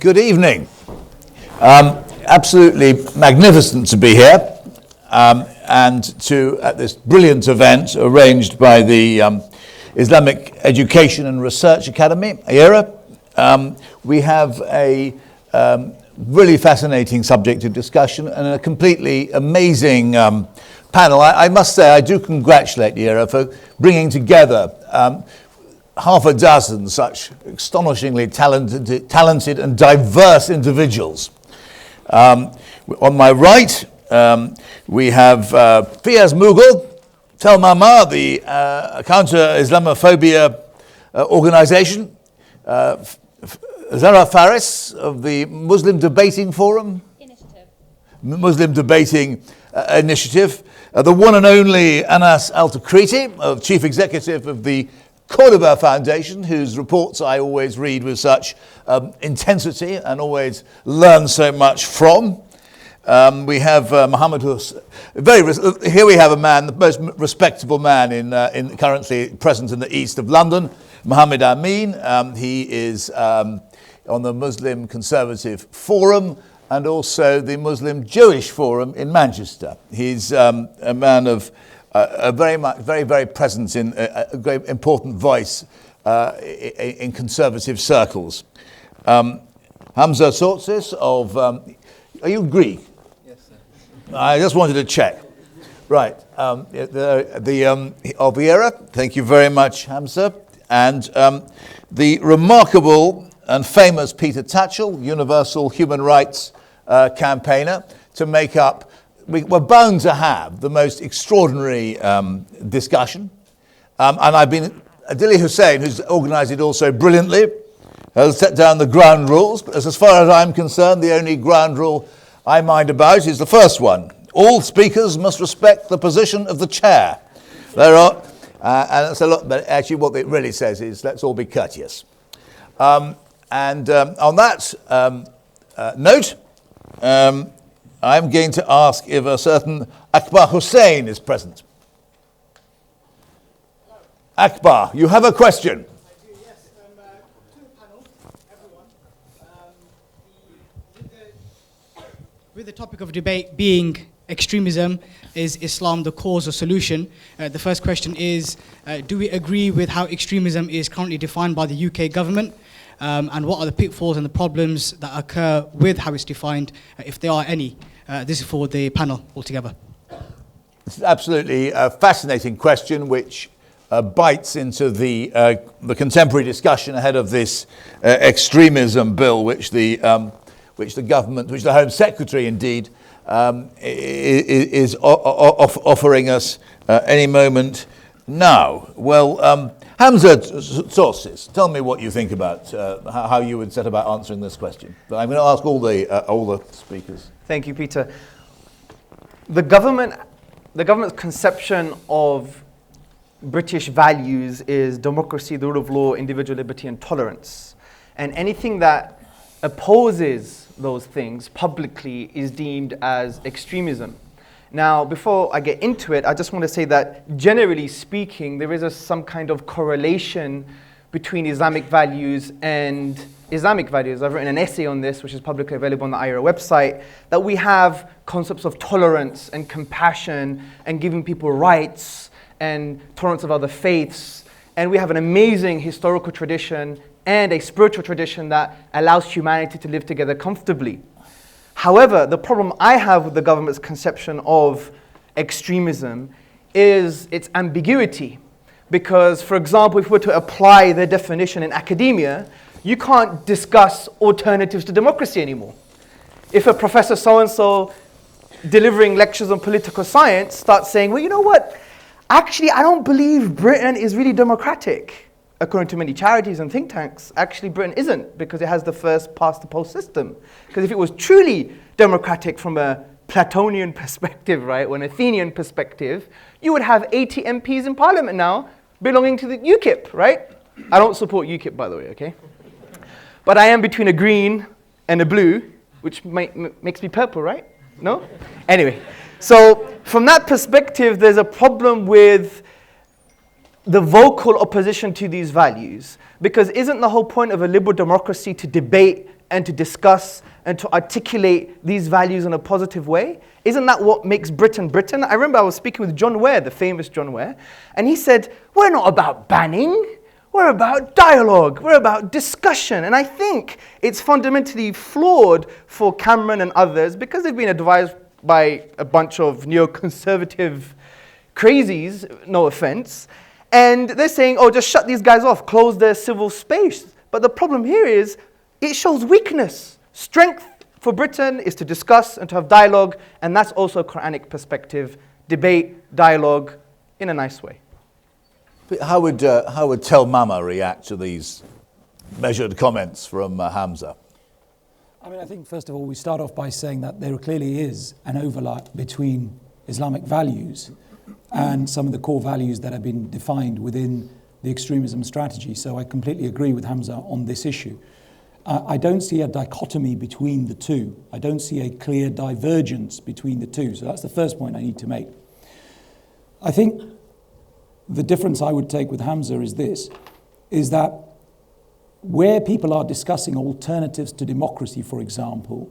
Good evening. Absolutely magnificent to be here and at this brilliant event arranged by the Islamic Education and Research Academy, iERA. We have a really fascinating subject of discussion and a completely amazing panel. I must say I do congratulate iERA for bringing together half a dozen such astonishingly talented and diverse individuals. On my right, we have Fiyaz Mughal, Tel Mama, the counter-Islamophobia organization, Zara Faris of the Muslim Debating Forum, Muslim Debating Initiative, the one and only Anas Altikriti, Chief Executive of the Cordoba Foundation, whose reports I always read with such intensity and always learn so much from. We have Mohammed, here we have a man, the most respectable man in currently present in the east of London, Mohammed Amin. He is on the Muslim Conservative Forum and also the Muslim Jewish Forum in Manchester. He's a man of very present in a very important voice in conservative circles. Hamza Tzortzis of, are you Greek? Yes, sir. I just wanted to check. Right, of iERA, thank you very much, Hamza. And the remarkable and famous Peter Tatchell, Universal Human Rights campaigner, to make up. We're bound to have the most extraordinary discussion. And I've been, Adili Hussain, who's organised it also brilliantly, has set down the ground rules. But as far as I'm concerned, the only ground rule I mind about is the first one. All speakers must respect the position of the chair. There are, and it's a lot, but actually what it really says is let's all be courteous. On that note, I'm going to ask if a certain Akbar Hussain is present. Akbar, you have a question. I do, yes. To the panel, everyone. With the topic of debate being extremism, is Islam the cause or solution? The first question is, do we agree with how extremism is currently defined by the UK government? And what are the pitfalls and the problems that occur with how it's defined, if there are any? This is for the panel altogether. It's absolutely a fascinating question, which bites into the contemporary discussion ahead of this extremism bill, which the government, which the Home Secretary indeed is offering us any moment now. Well. Hamza Tzortzis, tell me what you think about how you would set about answering this question. But I'm going to ask all the speakers. Thank you, Peter. The government's conception of British values is democracy, the rule of law, individual liberty, and tolerance. And anything that opposes those things publicly is deemed as extremism. Now, before I get into it, I just want to say that generally speaking, there is some kind of correlation between Islamic values and Islamic values. I've written an essay on this, which is publicly available on the iERA website, that we have concepts of tolerance and compassion and giving people rights and tolerance of other faiths. And we have an amazing historical tradition and a spiritual tradition that allows humanity to live together comfortably. However, the problem I have with the government's conception of extremism is its ambiguity. Because, for example, if we were to apply their definition in academia, you can't discuss alternatives to democracy anymore. If a professor so-and-so delivering lectures on political science starts saying, well, you know what? Actually, I don't believe Britain is really democratic. According to many charities and think tanks, actually Britain isn't, because it has the first past the post system. Because if it was truly democratic from a Platonian perspective, right, or an Athenian perspective, you would have 80 MPs in Parliament now belonging to the UKIP, right? I don't support UKIP, by the way, okay? But I am between a green and a blue, which makes me purple, right? No? Anyway, so from that perspective, there's a problem with the vocal opposition to these values. Because isn't the whole point of a liberal democracy to debate and to discuss and to articulate these values in a positive way? Isn't that what makes Britain Britain? I remember I was speaking with John Ware, the famous John Ware, and he said, we're not about banning, we're about dialogue, we're about discussion. And I think it's fundamentally flawed for Cameron and others because they've been advised by a bunch of neoconservative crazies, no offense, and they're saying, oh, just shut these guys off, close their civil space. But the problem here is it shows weakness. Strength for Britain is to discuss and to have dialogue, and that's also a Quranic perspective, debate, dialogue, in a nice way. But how would Tel Mama react to these measured comments from Hamza? I mean, I think first of all we start off by saying that there clearly is an overlap between Islamic values and some of the core values that have been defined within the extremism strategy. So I completely agree with Hamza on this issue. I don't see a dichotomy between the two. I don't see a clear divergence between the two. So that's the first point I need to make. I think the difference I would take with Hamza is this, is that where people are discussing alternatives to democracy, for example,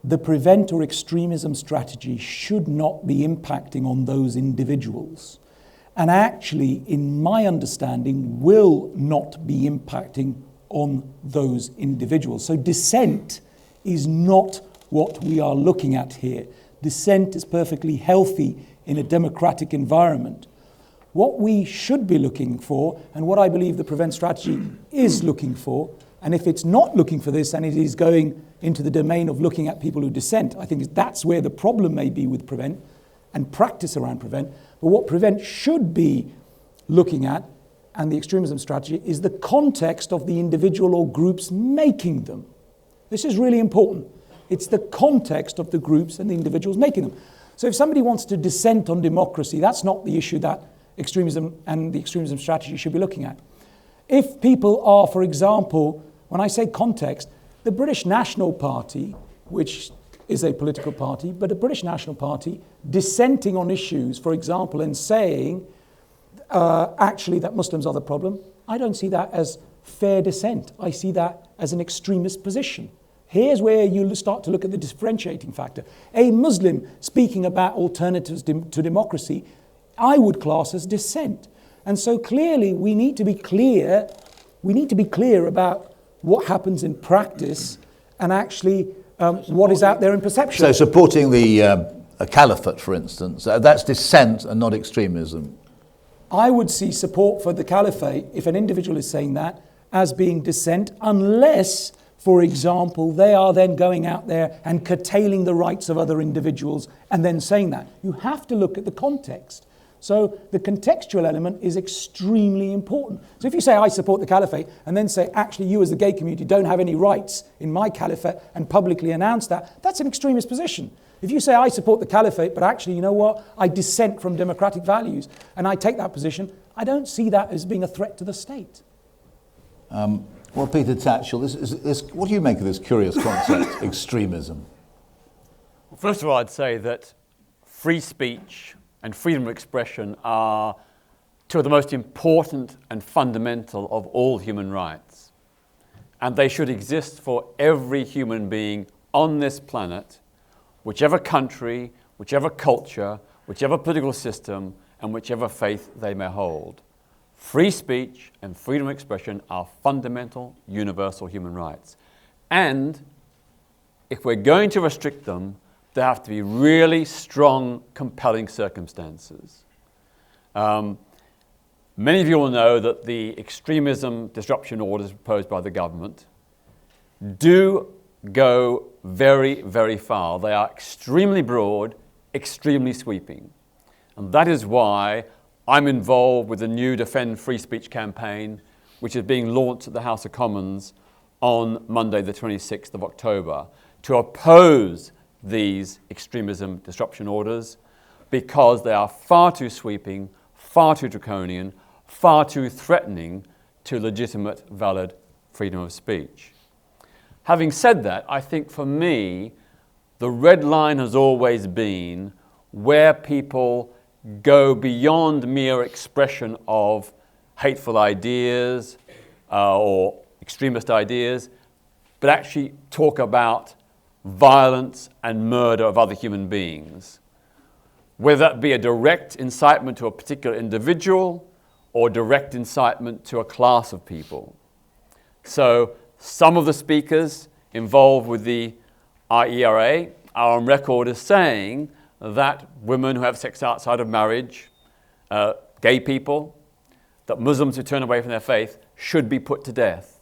the prevent or extremism strategy should not be impacting on those individuals. And actually, in my understanding, will not be impacting on those individuals. So dissent is not what we are looking at here. Dissent is perfectly healthy in a democratic environment. What we should be looking for, and what I believe the prevent strategy is looking for, and if it's not looking for this and it is going into the domain of looking at people who dissent, I think that's where the problem may be with prevent and practice around prevent. But what prevent should be looking at, and the extremism strategy, is the context of the individual or groups making them. This is really important. It's the context of the groups and the individuals making them. So if somebody wants to dissent on democracy, that's not the issue that extremism and the extremism strategy should be looking at. If people are, for example, when I say context, the British National Party, which is a political party, but a British National Party dissenting on issues, for example, and saying actually that Muslims are the problem, I don't see that as fair dissent. I see that as an extremist position. Here's where you start to look at the differentiating factor. A Muslim speaking about alternatives to democracy, I would class as dissent. And so clearly we need to be clear. We need to be clear about what happens in practice and actually what is out there in perception. So supporting the a caliphate, for instance, that's dissent and not extremism. I would see support for the caliphate, if an individual is saying that, as being dissent, unless, for example, they are then going out there and curtailing the rights of other individuals and then saying that. You have to look at the context. So the contextual element is extremely important. So if you say, I support the caliphate, and then say, actually, you as the gay community don't have any rights in my caliphate, and publicly announce that, that's an extremist position. If you say, I support the caliphate, but actually, you know what, I dissent from democratic values, and I take that position, I don't see that as being a threat to the state. Well, Peter Tatchell, what do you make of this curious concept, extremism? Well, first of all, I'd say that free speech and freedom of expression are two of the most important and fundamental of all human rights. And they should exist for every human being on this planet, whichever country, whichever culture, whichever political system, and whichever faith they may hold. Free speech and freedom of expression are fundamental, universal human rights. And if we're going to restrict them, there have to be really strong, compelling circumstances. Many of you will know that the extremism disruption orders proposed by the government do go very, very far. They are extremely broad, extremely sweeping. And that is why I'm involved with the new Defend Free Speech campaign, which is being launched at the House of Commons on Monday, the 26th of October, to oppose these extremism disruption orders because they are far too sweeping, far too draconian, far too threatening to legitimate, valid freedom of speech. Having said that, I think for me, the red line has always been where people go beyond mere expression of hateful ideas or extremist ideas but actually talk about violence and murder of other human beings, whether that be a direct incitement to a particular individual or direct incitement to a class of people. So some of the speakers involved with the iERA are on record as saying that women who have sex outside of marriage, gay people, that Muslims who turn away from their faith should be put to death.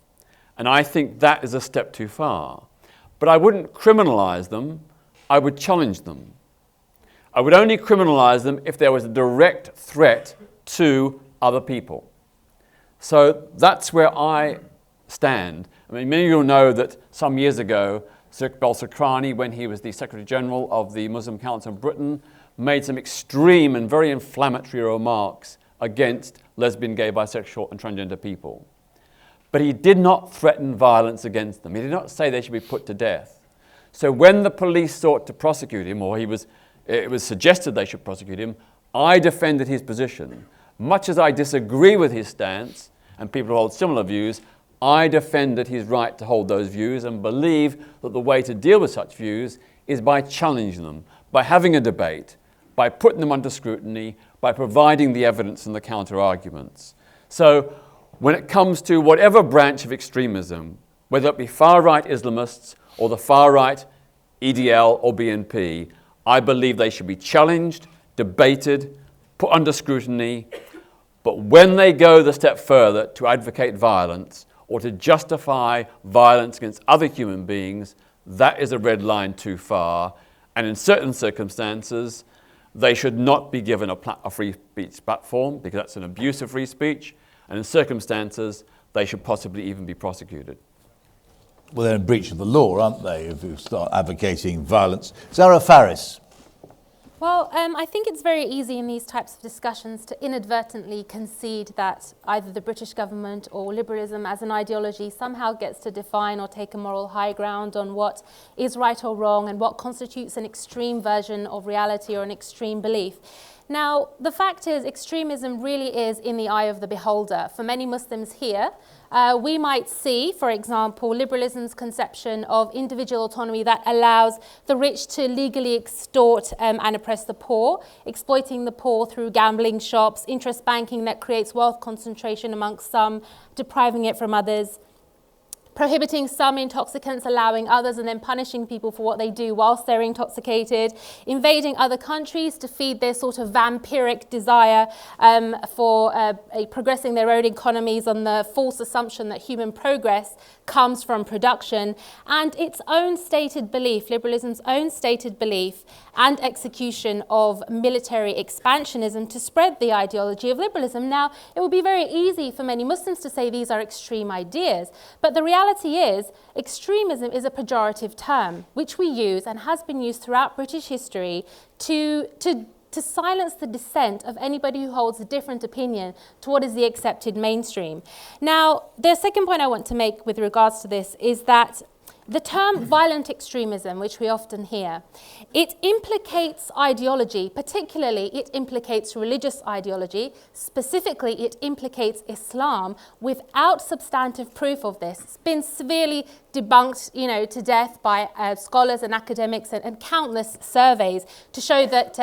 And I think that is a step too far. But I wouldn't criminalize them, I would challenge them. I would only criminalize them if there was a direct threat to other people. So that's where I stand. I mean, many of you will know that some years ago, Sir Iqbal Sakrani, when he was the Secretary General of the Muslim Council of Britain, made some extreme and very inflammatory remarks against lesbian, gay, bisexual and transgender people. But he did not threaten violence against them. He did not say they should be put to death. So when the police sought to prosecute him, or it was suggested they should prosecute him, I defended his position. Much as I disagree with his stance, and people who hold similar views, I defended his right to hold those views and believe that the way to deal with such views is by challenging them, by having a debate, by putting them under scrutiny, by providing the evidence and the counter-arguments. So when it comes to whatever branch of extremism, whether it be far-right Islamists or the far-right EDL or BNP, I believe they should be challenged, debated, put under scrutiny. But when they go the step further to advocate violence or to justify violence against other human beings, that is a red line too far. And in certain circumstances, they should not be given a free speech platform because that's an abuse of free speech. And in circumstances, they should possibly even be prosecuted. Well, they're in breach of the law, aren't they, if you start advocating violence? Zara, Faris. Well, I think it's very easy in these types of discussions to inadvertently concede that either the British government or liberalism as an ideology somehow gets to define or take a moral high ground on what is right or wrong and what constitutes an extreme version of reality or an extreme belief. Now, the fact is, extremism really is in the eye of the beholder. For many Muslims here, we might see, for example, liberalism's conception of individual autonomy that allows the rich to legally extort and oppress the poor, exploiting the poor through gambling shops, interest banking that creates wealth concentration amongst some, depriving it from others, prohibiting some intoxicants, allowing others, and then punishing people for what they do whilst they're intoxicated, invading other countries to feed their sort of vampiric desire for progressing their own economies on the false assumption that human progress comes from production, and its own stated belief, liberalism's own stated belief and execution of military expansionism to spread the ideology of liberalism. Now, it would be very easy for many Muslims to say these are extreme ideas, but the reality is extremism is a pejorative term which we use and has been used throughout British history to silence the dissent of anybody who holds a different opinion to what is the accepted mainstream. Now, the second point I want to make with regards to this is that the term violent extremism, which we often hear, it implicates ideology, particularly it implicates religious ideology, specifically it implicates Islam, without substantive proof of this. It's been severely debunked, to death by scholars and academics and countless surveys to show that,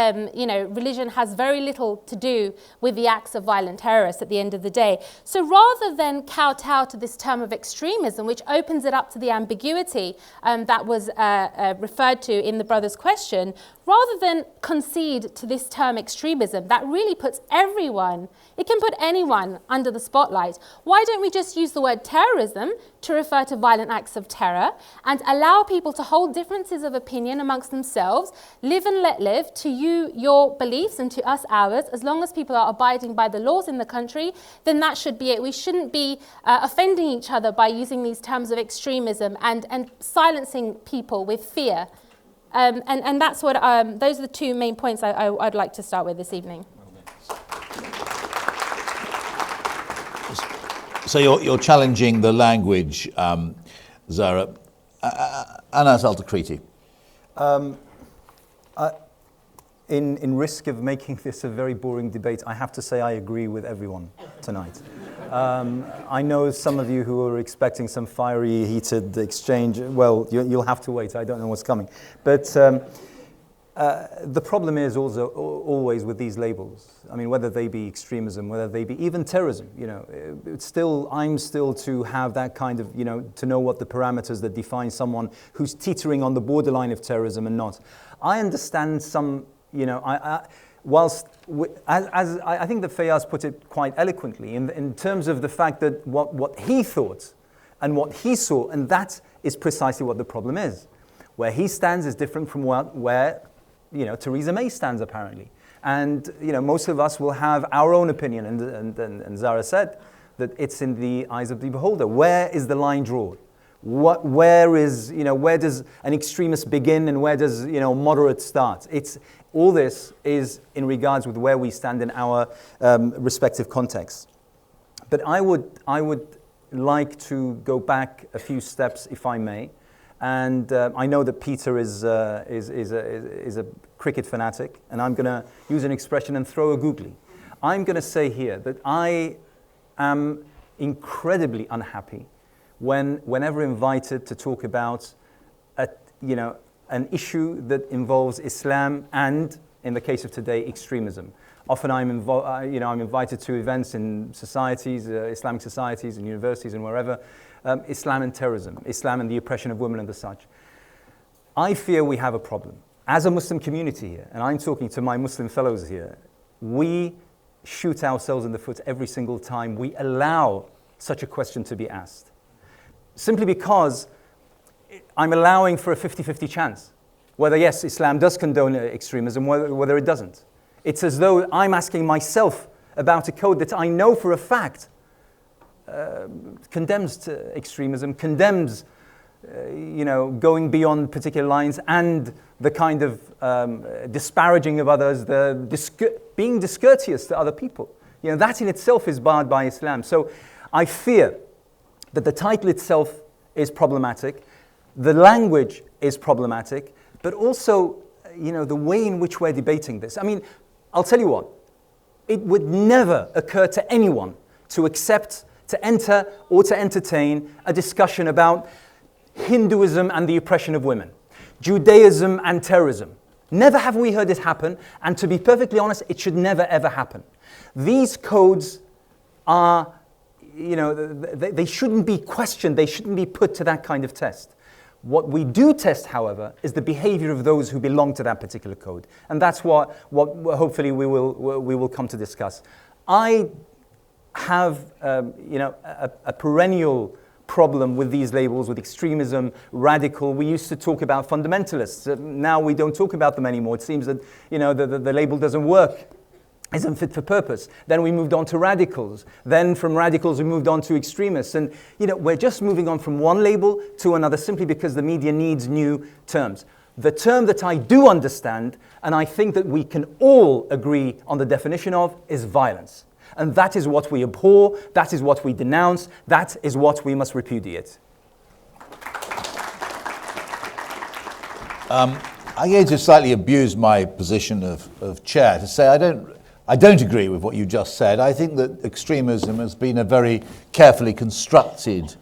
religion has very little to do with the acts of violent terrorists at the end of the day. So rather than kowtow to this term of extremism, which opens it up to the ambiguity that was referred to in the brother's question, rather than concede to this term extremism, that really puts everyone, it can put anyone under the spotlight. Why don't we just use the word terrorism to refer to violent acts of terror and allow people to hold differences of opinion amongst themselves, live and let live, to you your beliefs and to us ours, as long as people are abiding by the laws in the country, then that should be it. We shouldn't be offending each other by using these terms of extremism and silencing people with fear. And that's what, those are the two main points I'd like to start with this evening. So you're challenging the language, Zara. Anas Altikriti. in risk of making this a very boring debate, I have to say I agree with everyone tonight. I know some of you who are expecting some fiery, heated exchange. Well, you'll have to wait. I don't know what's coming. But the problem is also always with these labels. I mean, whether they be extremism, whether they be even terrorism, you know, I'm still to have that kind of, you know, to know what the parameters that define someone who's teetering on the borderline of terrorism and not. I understand some, you know, as I think that Fiyaz put it quite eloquently in terms of the fact that what he thought and what he saw, and that is precisely what the problem is. Where he stands is different from where you know, Theresa May stands apparently. And you know, most of us will have our own opinion, and Zara said that it's in the eyes of the beholder. Where is the line drawn? Where does an extremist begin and where does, you know, moderate start? All this is in regards with where we stand in our respective contexts. But I would like to go back a few steps, if I may. And I know that Peter is a cricket fanatic, and I'm going to use an expression and throw a googly. I'm going to say here that I am incredibly unhappy whenever invited to talk about an issue that involves Islam and, in the case of today, extremism. Often I'm invited to events in societies, Islamic societies and universities and wherever, Islam and terrorism, Islam and the oppression of women and the such. I fear we have a problem. As a Muslim community here, and I'm talking to my Muslim fellows here, we shoot ourselves in the foot every single time we allow such a question to be asked. Simply because I'm allowing for a 50-50 chance. Whether, yes, Islam does condone extremism, whether it doesn't. It's as though I'm asking myself about a code that I know for a fact condemns extremism, condemns going beyond particular lines, and the kind of disparaging of others, being discourteous to other people. You know, that in itself is barred by Islam. So I fear that the title itself is problematic, the language is problematic, but also, the way in which we're debating this. I mean, I'll tell you what, it would never occur to anyone to accept, to enter, or to entertain a discussion about Hinduism and the oppression of women, Judaism and terrorism. Never have we heard it happen, and to be perfectly honest, it should never ever happen. These codes are, they shouldn't be questioned, they shouldn't be put to that kind of test. What we do test, however, is the behavior of those who belong to that particular code. And that's what hopefully we will come to discuss. I have a perennial problem with these labels, with extremism, radical. We used to talk about fundamentalists. Now we don't talk about them anymore. It seems that the label doesn't work, isn't fit for purpose. Then we moved on to radicals. Then from radicals we moved on to extremists. And we're just moving on from one label to another simply because the media needs new terms. The term that I do understand, and I think that we can all agree on the definition of, is violence. And that is what we abhor, that is what we denounce, that is what we must repudiate. I'm going to slightly abuse my position of chair to say I don't agree with what you just said. I think that extremism has been a very carefully constructed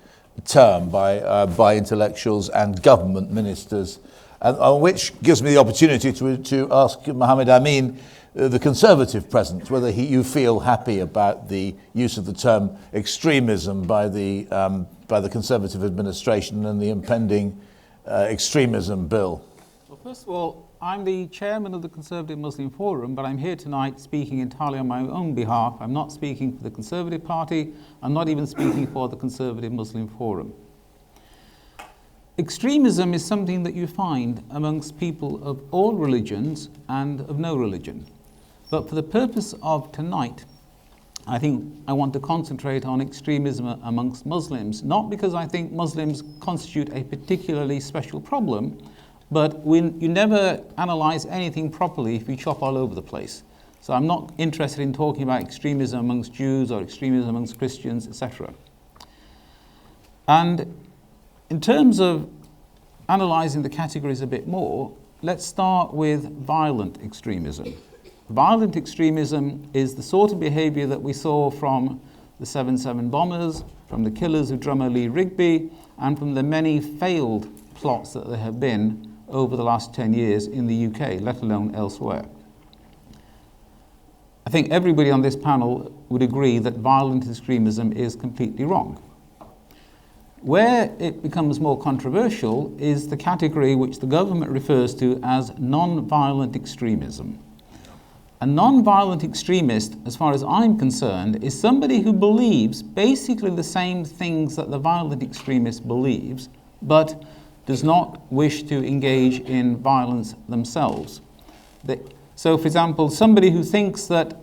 term by intellectuals and government ministers, which gives me the opportunity to ask Mohammed Amin, the Conservative presence, whether you feel happy about the use of the term extremism by the Conservative administration and the impending extremism bill. Well, first of all, I'm the chairman of the Conservative Muslim Forum, but I'm here tonight speaking entirely on my own behalf. I'm not speaking for the Conservative Party. I'm not even speaking for the Conservative Muslim Forum. Extremism is something that you find amongst people of all religions and of no religion. But for the purpose of tonight, I think I want to concentrate on extremism amongst Muslims, not because I think Muslims constitute a particularly special problem, but you never analyze anything properly if you chop all over the place. So I'm not interested in talking about extremism amongst Jews or extremism amongst Christians, etc. And in terms of analysing the categories a bit more, let's start with violent extremism. Violent extremism is the sort of behaviour that we saw from the 7/7 bombers, from the killers of drummer Lee Rigby, and from the many failed plots that there have been over the last 10 years in the UK, let alone elsewhere. I think everybody on this panel would agree that violent extremism is completely wrong. Where it becomes more controversial is the category which the government refers to as non-violent extremism. A non-violent extremist, as far as I'm concerned, is somebody who believes basically the same things that the violent extremist believes, but does not wish to engage in violence themselves. So, for example, somebody who thinks that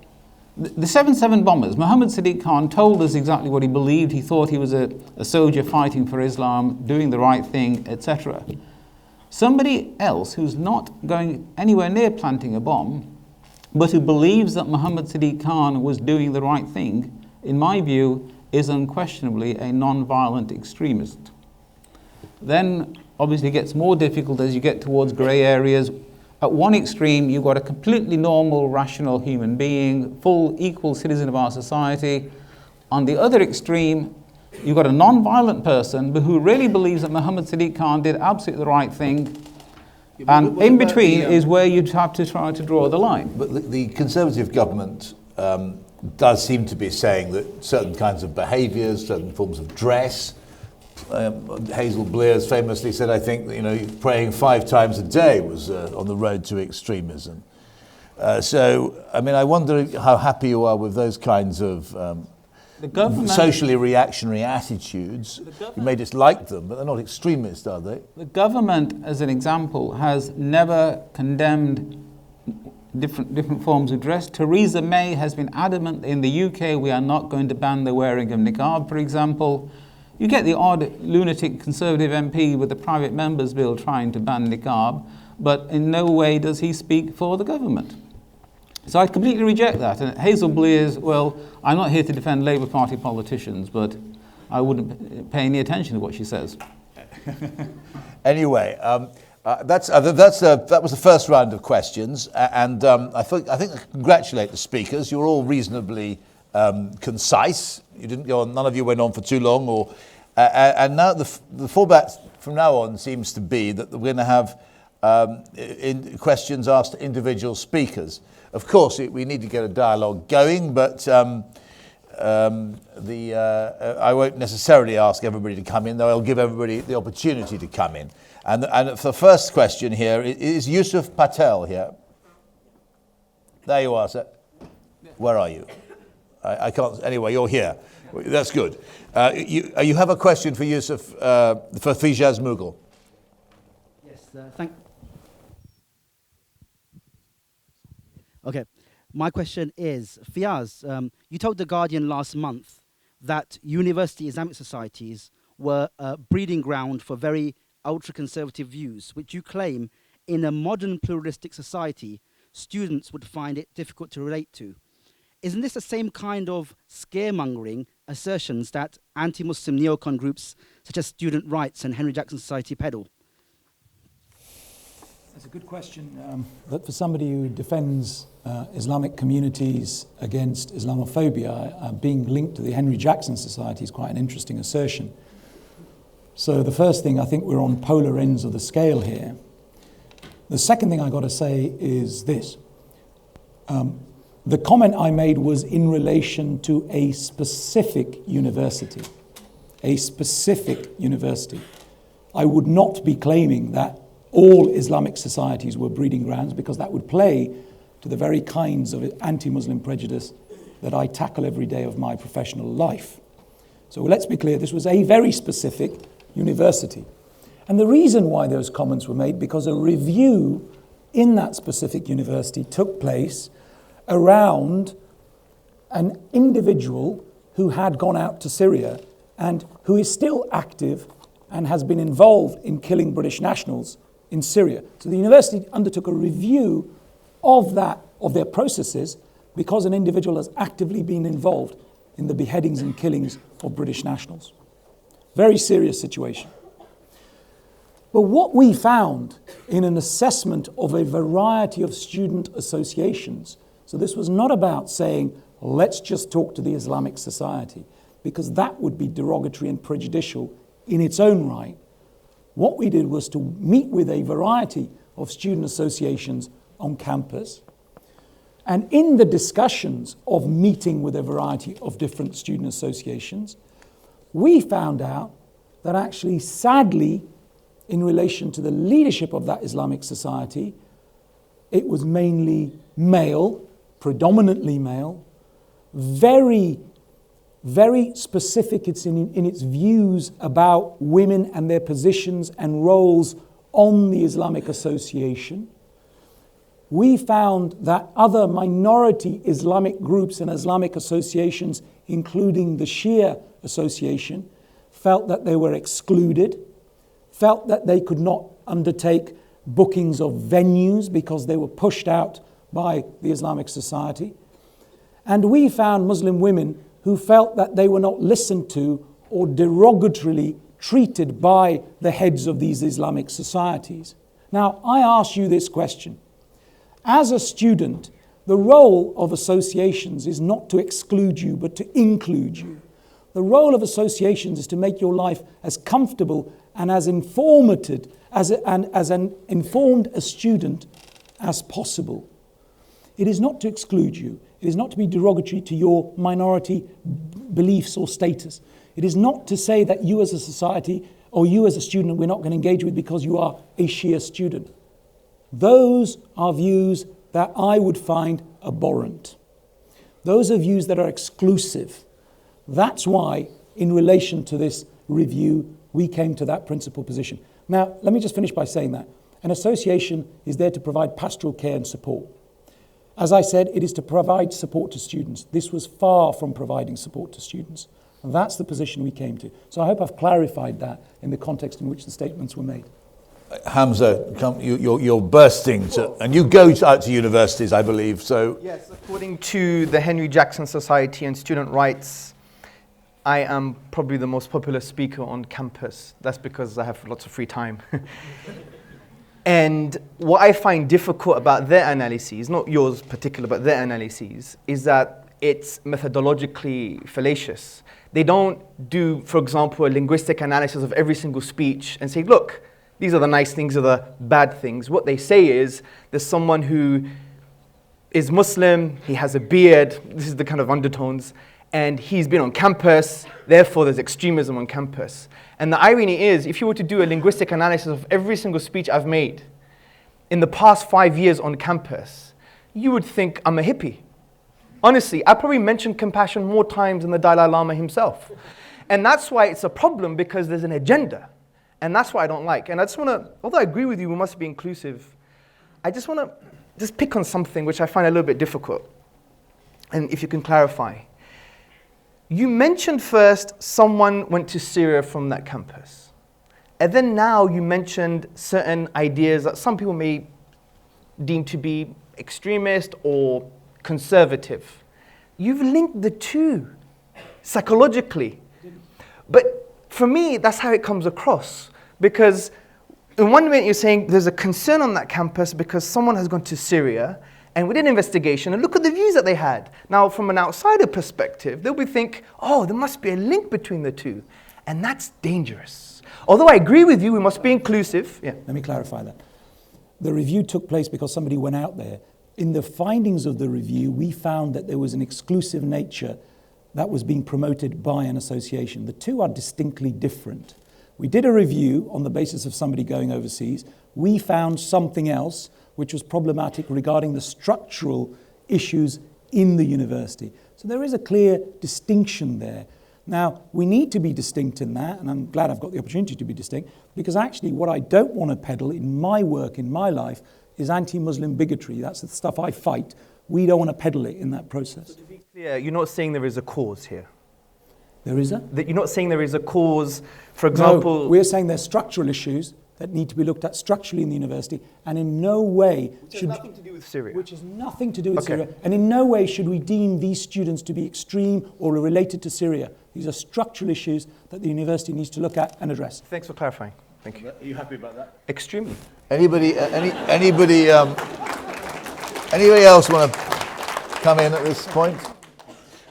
the 7/7 bombers, Mohammed Sadiq Khan told us exactly what he believed. He thought he was a soldier fighting for Islam, doing the right thing, etc. Somebody else who's not going anywhere near planting a bomb, but who believes that Mohammed Sadiq Khan was doing the right thing, in my view, is unquestionably a non-violent extremist. Then, obviously, it gets more difficult as you get towards grey areas. At one extreme, you've got a completely normal, rational human being, full, equal citizen of our society. On the other extreme, you've got a non-violent person, but who really believes that Mohammed Sadiq Khan did absolutely the right thing. And in between is where you'd have to try to draw the line. But the Conservative government does seem to be saying that certain kinds of behaviours, certain forms of dress, Hazel Blears famously said, I think, praying 5 times a day was on the road to extremism. So, I mean, I wonder how happy you are with those kinds of socially reactionary attitudes. You may dislike them, but they're not extremist, are they? The government, as an example, has never condemned different forms of dress. Theresa May has been adamant in the UK we are not going to ban the wearing of niqab, for example. You get the odd lunatic Conservative MP with the private members bill trying to ban niqab, but in no way does he speak for the government. So I completely reject that. And Hazel Blears, well, I'm not here to defend Labour Party politicians, but I wouldn't pay any attention to what she says. Anyway, that was the first round of questions, and I think I congratulate the speakers. You're all reasonably concise. You didn't go on. None of you went on for too long, and now the format from now on seems to be that we're going to have questions asked to individual speakers. Of course, we need to get a dialogue going, but I won't necessarily ask everybody to come in, though I'll give everybody the opportunity to come in. And for the first question here, is Yusuf Patel here? There you are, sir. Where are you? I can't. Anyway, you're here. That's good. You have a question for Yusuf, for Fiyaz Mughal. Yes, Okay, my question is, Fiyaz, you told The Guardian last month that university Islamic societies were a breeding ground for very ultra-conservative views, which you claim in a modern pluralistic society, students would find it difficult to relate to. Isn't this the same kind of scaremongering assertions that anti-Muslim neocon groups such as Student Rights and Henry Jackson Society peddle? That's a good question. But for somebody who defends Islamic communities against Islamophobia, being linked to the Henry Jackson Society is quite an interesting assertion. So the first thing, I think we're on polar ends of the scale here. The second thing I got to say is this. The comment I made was in relation to a specific university. A specific university. I would not be claiming that all Islamic societies were breeding grounds, because that would play to the very kinds of anti-Muslim prejudice that I tackle every day of my professional life. So let's be clear, this was a very specific university. And the reason why those comments were made, because a review in that specific university took place around an individual who had gone out to Syria and who is still active and has been involved in killing British nationals in Syria. So the university undertook a review of their processes, because an individual has actively been involved in the beheadings and killings of British nationals. Very serious situation. But what we found in an assessment of a variety of student associations. So this was not about saying, let's just talk to the Islamic Society, because that would be derogatory and prejudicial in its own right. What we did was to meet with a variety of student associations on campus. And in the discussions of meeting with a variety of different student associations, we found out that actually, sadly, in relation to the leadership of that Islamic Society, it was mainly male, predominantly male, very specific in its views about women and their positions and roles on the Islamic Association. We found that other minority Islamic groups and Islamic associations, including the Shia Association, felt that they were excluded, felt that they could not undertake bookings of venues because they were pushed out by the Islamic Society. And we found Muslim women who felt that they were not listened to or derogatorily treated by the heads of these Islamic societies. Now, I ask you this question. As a student, the role of associations is not to exclude you, but to include you. The role of associations is to make your life as comfortable and as informative, as an informed a student as possible. It is not to exclude you. It is not to be derogatory to your minority beliefs or status. It is not to say that you as a society or you as a student we're not going to engage with because you are a Shia student. Those are views that I would find abhorrent. Those are views that are exclusive. That's why, in relation to this review, we came to that principal position. Now, let me just finish by saying that an association is there to provide pastoral care and support. As I said, it is to provide support to students. This was far from providing support to students. And that's the position we came to. So I hope I've clarified that in the context in which the statements were made. Hamza, you're bursting to, and you go out to universities, I believe. So yes, according to the Henry Jackson Society and Student Rights, I am probably the most popular speaker on campus. That's because I have lots of free time. And what I find difficult about their analyses, not yours particular, but their analyses, is that it's methodologically fallacious. They don't do, for example, a linguistic analysis of every single speech and say, look, these are the nice things, these are the bad things. What they say is, there's someone who is Muslim, he has a beard, this is the kind of undertones, and he's been on campus, therefore there's extremism on campus. And the irony is, if you were to do a linguistic analysis of every single speech I've made in the past 5 years on campus, you would think I'm a hippie. Honestly, I probably mentioned compassion more times than the Dalai Lama himself. And that's why it's a problem, because there's an agenda. And that's what I don't like. And I just want to, although I agree with you, we must be inclusive, I just want to just pick on something which I find a little bit difficult. And if you can clarify. You mentioned first someone went to Syria from that campus. And then now you mentioned certain ideas that some people may deem to be extremist or conservative. You've linked the two psychologically. But for me, that's how it comes across. Because in one minute you're saying there's a concern on that campus because someone has gone to Syria, and we did an investigation, and look at the views that they had. Now, from an outsider perspective, they'll be think, oh, there must be a link between the two. And that's dangerous. Although I agree with you, we must be inclusive. Yeah. Let me clarify that. The review took place because somebody went out there. In the findings of the review, we found that there was an exclusive nature that was being promoted by an association. The two are distinctly different. We did a review on the basis of somebody going overseas. We found something else which was problematic regarding the structural issues in the university. So there is a clear distinction there. Now, we need to be distinct in that, and I'm glad I've got the opportunity to be distinct, because actually what I don't want to peddle in my work, in my life, is anti-Muslim bigotry. That's the stuff I fight. We don't want to peddle it in that process. So to be clear, you're not saying there is a cause here? There is a? That you're not saying there is a cause, for example... No, we're saying there's structural issues that need to be looked at structurally in the university, and in no way which has nothing to do with Syria. Which has nothing to do with Syria. And in no way should we deem these students to be extreme or related to Syria. These are structural issues that the university needs to look at and address. Thanks for clarifying. Thank you. Are you happy about that? Extremely. Anybody else want to come in at this point?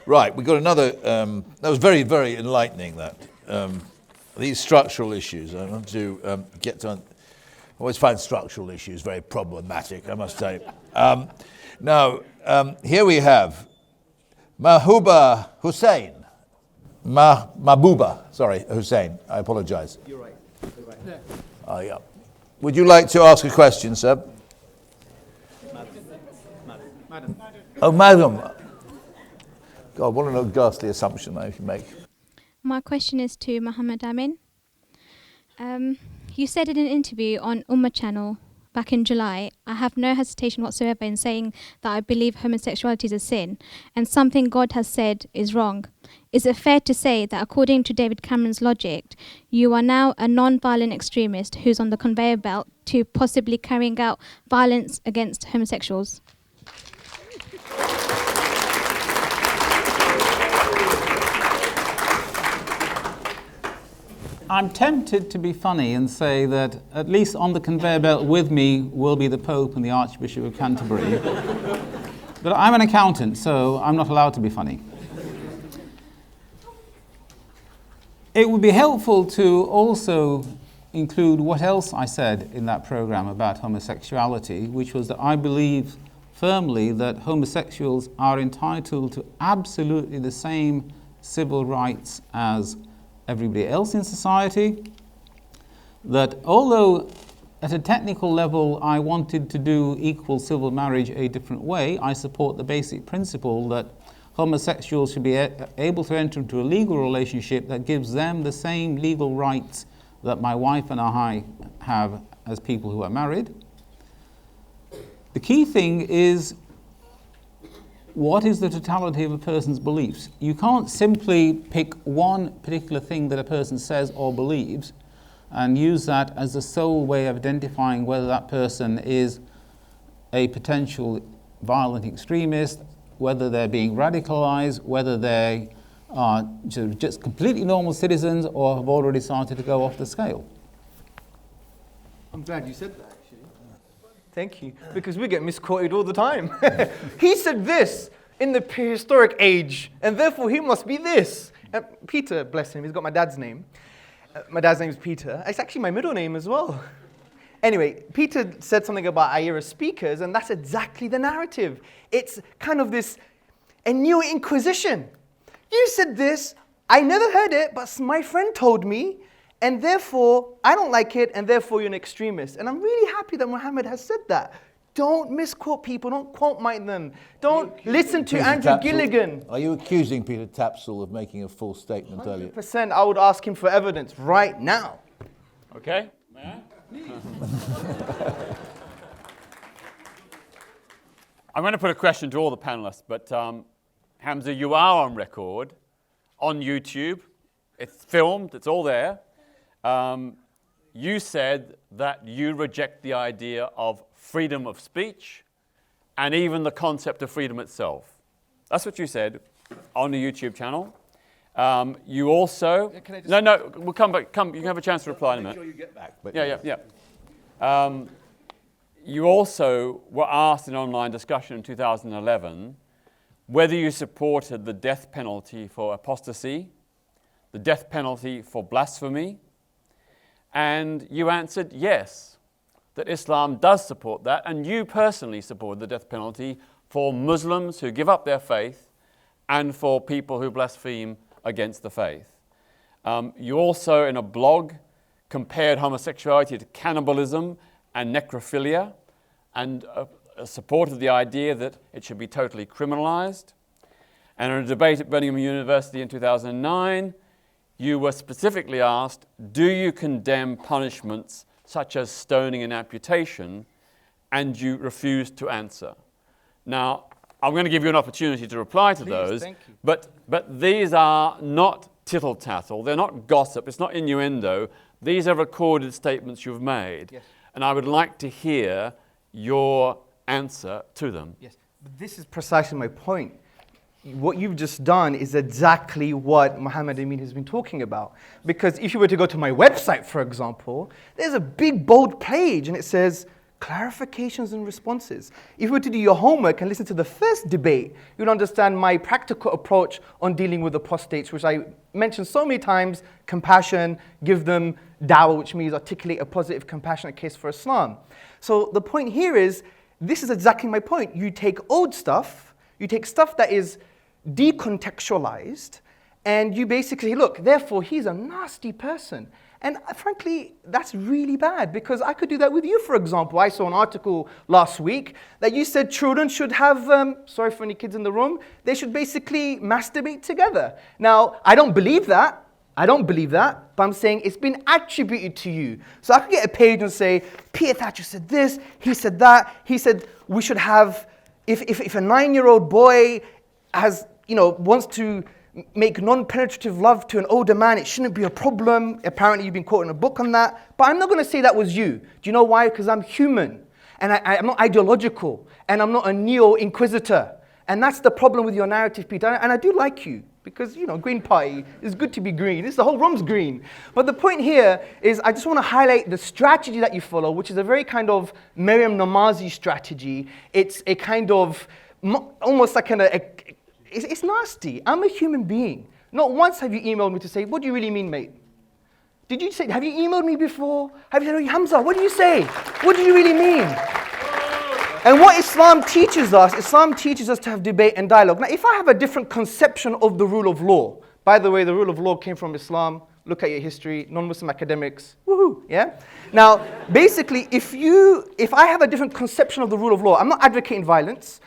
Right, we got another. That was very, very enlightening. These structural issues. I want to get to. I always find structural issues very problematic, I must say. Now, here we have Mahbuba Hussain. Mahbuba Hussain. I apologize. You're right. Yeah. Would you like to ask a question, sir? Madam. Oh, madam. God, what a ghastly assumption I should make. My question is to Mohammed Amin. You said in an interview on Ummah Channel back in July, I have no hesitation whatsoever in saying that I believe homosexuality is a sin and something God has said is wrong. Is it fair to say that according to David Cameron's logic, you are now a non-violent extremist who's on the conveyor belt to possibly carrying out violence against homosexuals? I'm tempted to be funny and say that at least on the conveyor belt with me will be the Pope and the Archbishop of Canterbury. But I'm an accountant, so I'm not allowed to be funny. It would be helpful to also include what else I said in that program about homosexuality, which was that I believe firmly that homosexuals are entitled to absolutely the same civil rights as everybody else in society, that although at a technical level I wanted to do equal civil marriage a different way, I support the basic principle that homosexuals should be able to enter into a legal relationship that gives them the same legal rights that my wife and I have as people who are married. The key thing is, what is the totality of a person's beliefs? You can't simply pick one particular thing that a person says or believes and use that as the sole way of identifying whether that person is a potential violent extremist, whether they're being radicalized, whether they are just completely normal citizens or have already started to go off the scale. I'm glad you said that, actually. Thank you, because we get misquoted all the time. He said this in the prehistoric age, and therefore he must be this. Peter, bless him, he's got my dad's name. My dad's name is Peter. It's actually my middle name as well. Anyway, Peter said something about iERA speakers, and that's exactly the narrative. It's kind of a new inquisition. You said this, I never heard it, but my friend told me, and therefore, I don't like it, and therefore you're an extremist. And I'm really happy that Mohammed has said that. Don't misquote people, don't quote-mine them. Don't listen to Andrew Gilligan. Are you accusing Peter Tatchell of making a false statement earlier? 100%, I would ask him for evidence right now. Okay. I'm going to put a question to all the panelists, but Hamza, you are on record, on YouTube. It's filmed, it's all there. You said that you reject the idea of freedom of speech and even the concept of freedom itself. That's what you said on the YouTube channel. You also... No, we'll come back. You can have a chance to reply in a minute. Make sure you get back. Yeah. You also were asked in an online discussion in 2011 whether you supported the death penalty for apostasy, the death penalty for blasphemy, and you answered yes, that Islam does support that, and you personally support the death penalty for Muslims who give up their faith and for people who blaspheme against the faith. You also, in a blog, compared homosexuality to cannibalism and necrophilia, and supported the idea that it should be totally criminalized. And in a debate at Birmingham University in 2009, you were specifically asked, do you condemn punishments such as stoning and amputation? And you refused to answer. Now, I'm going to give you an opportunity to reply to those, thank you. but these are not tittle-tattle, they're not gossip, it's not innuendo, these are recorded statements you've made. Yes. And I would like to hear your answer to them. Yes, but this is precisely my point. what you've just done is exactly what Mohammed Amin has been talking about. Because if you were to go to my website, for example, there's a big bold page and it says clarifications and responses. If you were to do your homework and listen to the first debate, you'd understand my practical approach on dealing with apostates, which I mentioned so many times: compassion, give them dawah, which means articulate a positive, compassionate case for Islam. So the point here is, this is exactly my point. You take old stuff, you take stuff that is decontextualized, and you basically, look, therefore he's a nasty person. And frankly, that's really bad, because I could do that with you, for example. I saw an article last week that you said children should have, sorry for any kids in the room, they should basically masturbate together. Now, I don't believe that. But I'm saying it's been attributed to you. So I could get a page and say, Peter Thatcher said this, he said that, he said we should have, if a 9-year-old boy has, wants to make non-penetrative love to an older man, it shouldn't be a problem. Apparently you've been quoting a book on that. But I'm not going to say that was you. Do you know why? Because I'm human. And I'm not ideological. And I'm not a neo-inquisitor. And that's the problem with your narrative, Peter. And I do like you. Because, Green Party, it's good to be green. The whole room's green. But the point here is I just want to highlight the strategy that you follow, which is a very kind of Maryam Namazi strategy. It's a kind of, almost like it's nasty. I'm a human being. Not once have you emailed me to say, what do you really mean, mate? Did you say, have you emailed me before? Have you said, Hamza, what do you say? What do you really mean? And what Islam teaches us to have debate and dialogue. Now, if I have a different conception of the rule of law, by the way, the rule of law came from Islam. Look at your history, non-Muslim academics, woohoo, yeah? Now, basically, if I have a different conception of the rule of law, I'm not advocating violence.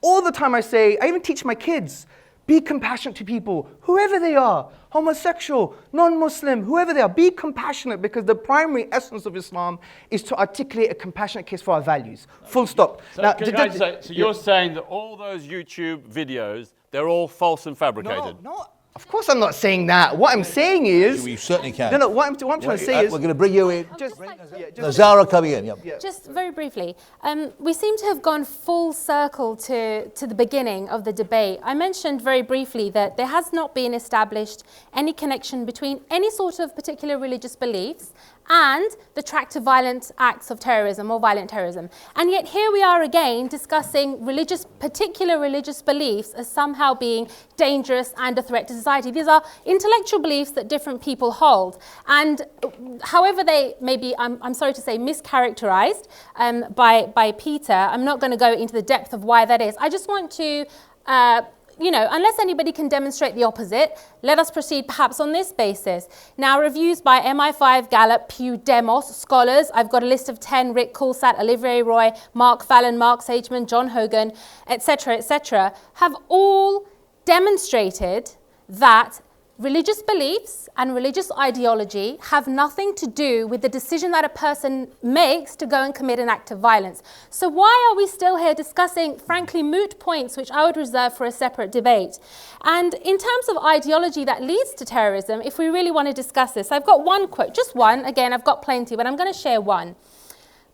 All the time I even teach my kids, be compassionate to people, whoever they are, homosexual, non-Muslim, whoever they are, be compassionate, because the primary essence of Islam is to articulate a compassionate case for our values. Full stop. So, now, so you're saying that all those YouTube videos, they're all false and fabricated? No. Of course I'm not saying that. What I'm saying is... You certainly can. No, what I'm trying to say is... We're going to bring you in. Just Zara coming in. Just very briefly, we seem to have gone full circle to the beginning of the debate. I mentioned very briefly that there has not been established any connection between any sort of particular religious beliefs and the track to violent acts of terrorism or violent terrorism. And yet here we are again discussing particular religious beliefs as somehow being dangerous and a threat to society. These are intellectual beliefs that different people hold. And however they may be, I'm sorry to say, mischaracterized by Peter, I'm not going to go into the depth of why that is. I just want to unless anybody can demonstrate the opposite, let us proceed perhaps on this basis. Now, reviews by MI5, Gallup, Pew, Demos, scholars, I've got a list of 10, Rick Coulsat, Olivier Roy, Mark Fallon, Mark Sageman, John Hogan, etc., have all demonstrated that religious beliefs and religious ideology have nothing to do with the decision that a person makes to go and commit an act of violence. So why are we still here discussing, frankly, moot points, which I would reserve for a separate debate? And in terms of ideology that leads to terrorism, if we really want to discuss this, I've got one quote, just one. Again, I've got plenty, but I'm going to share one.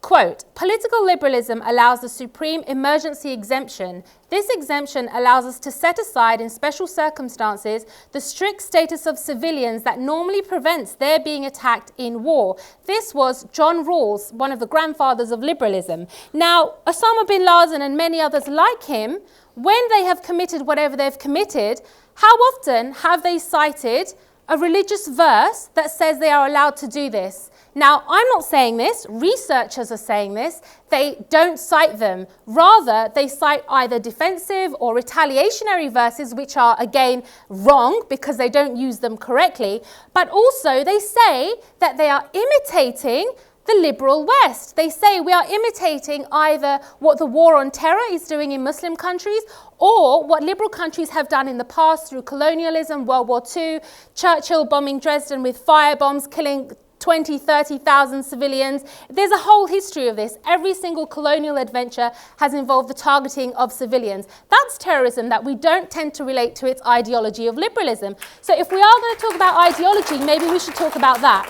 Quote, political liberalism allows the supreme emergency exemption. This exemption allows us to set aside in special circumstances the strict status of civilians that normally prevents their being attacked in war. This was John Rawls, one of the grandfathers of liberalism. Now, Osama bin Laden and many others like him, when they have committed whatever they've committed, how often have they cited a religious verse that says they are allowed to do this? Now, I'm not saying this, researchers are saying this, they don't cite them. Rather, they cite either defensive or retaliationary verses, which are, again, wrong because they don't use them correctly, but also they say that they are imitating the liberal West. They say we are imitating either what the war on terror is doing in Muslim countries or what liberal countries have done in the past through colonialism, World War II, Churchill bombing Dresden with firebombs, killing 20, 30,000 civilians. There's a whole history of this. Every single colonial adventure has involved the targeting of civilians. That's terrorism that we don't tend to relate to its ideology of liberalism. So if we are going to talk about ideology, maybe we should talk about that.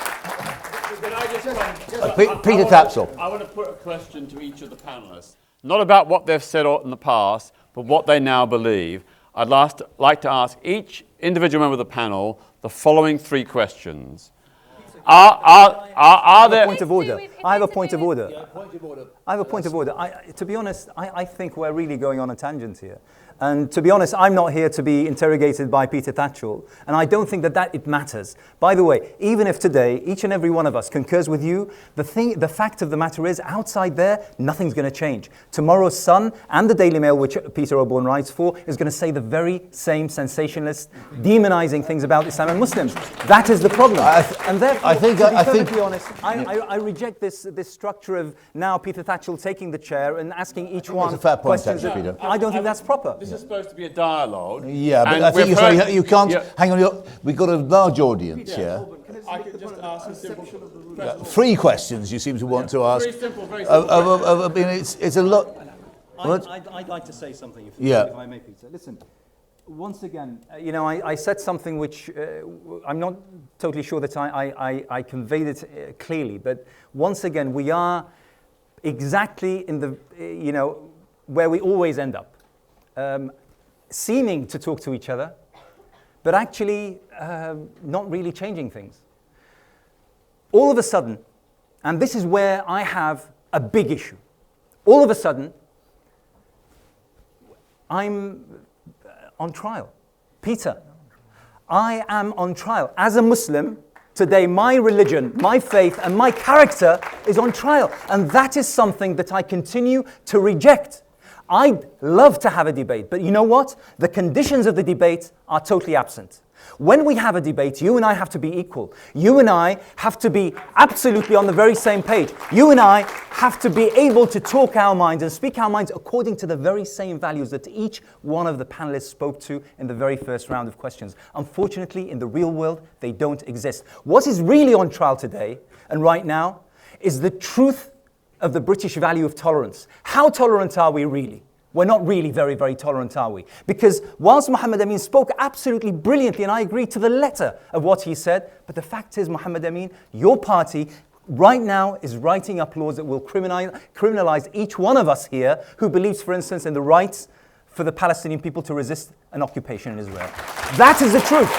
Peter Tatchell. I want to put a question to each of the panelists. Not about what they've said in the past, but what they now believe. I'd like to ask each individual member of the panel the following 3 questions. Are there... Point of order. I have a point of order. I have a point of order. To be honest, I think we're really going on a tangent here. And to be honest, I'm not here to be interrogated by Peter Tatchell, and I don't think that it matters. By the way, even if today each and every one of us concurs with you, the fact of the matter is, outside there, nothing's going to change. Tomorrow's Sun and the Daily Mail, which Peter Oborne writes for, is going to say the very same sensationalist, demonizing things about Islam and Muslims. That is the problem. And therefore, to be perfectly honest, I reject this structure of now Peter Tatchell taking the chair and asking each one a fair point, questions. Peter. I don't think that's proper. This is supposed to be a dialogue. Yeah, but I think you can't... Hang on, we've got a large audience here. I could just ask a simple question. 3 questions you seem to want to ask. Very simple, very I mean, it's a lot... I'd like to say something, if I may, Peter. Listen, once again, I said something which I'm not totally sure that I conveyed it clearly, but once again, we are exactly in the, where we always end up. Seeming to talk to each other, but actually not really changing things. All of a sudden, and this is where I have a big issue, all of a sudden, I'm on trial. Peter, I am on trial. As a Muslim, today my religion, my faith, and my character is on trial. And that is something that I continue to reject. I'd love to have a debate, but you know what? The conditions of the debate are totally absent. When we have a debate, you and I have to be equal. You and I have to be absolutely on the very same page. You and I have to be able to talk our minds and speak our minds according to the very same values that each one of the panelists spoke to in the very first round of questions. Unfortunately, in the real world, they don't exist. What is really on trial today and right now is the truth of the British value of tolerance. How tolerant are we really? We're not really very, very tolerant, are we? Because whilst Mohammed Amin spoke absolutely brilliantly, and I agree to the letter of what he said, but the fact is, Mohammed Amin, your party right now is writing up laws that will criminalize each one of us here who believes, for instance, in the rights for the Palestinian people to resist an occupation in Israel. That is the truth.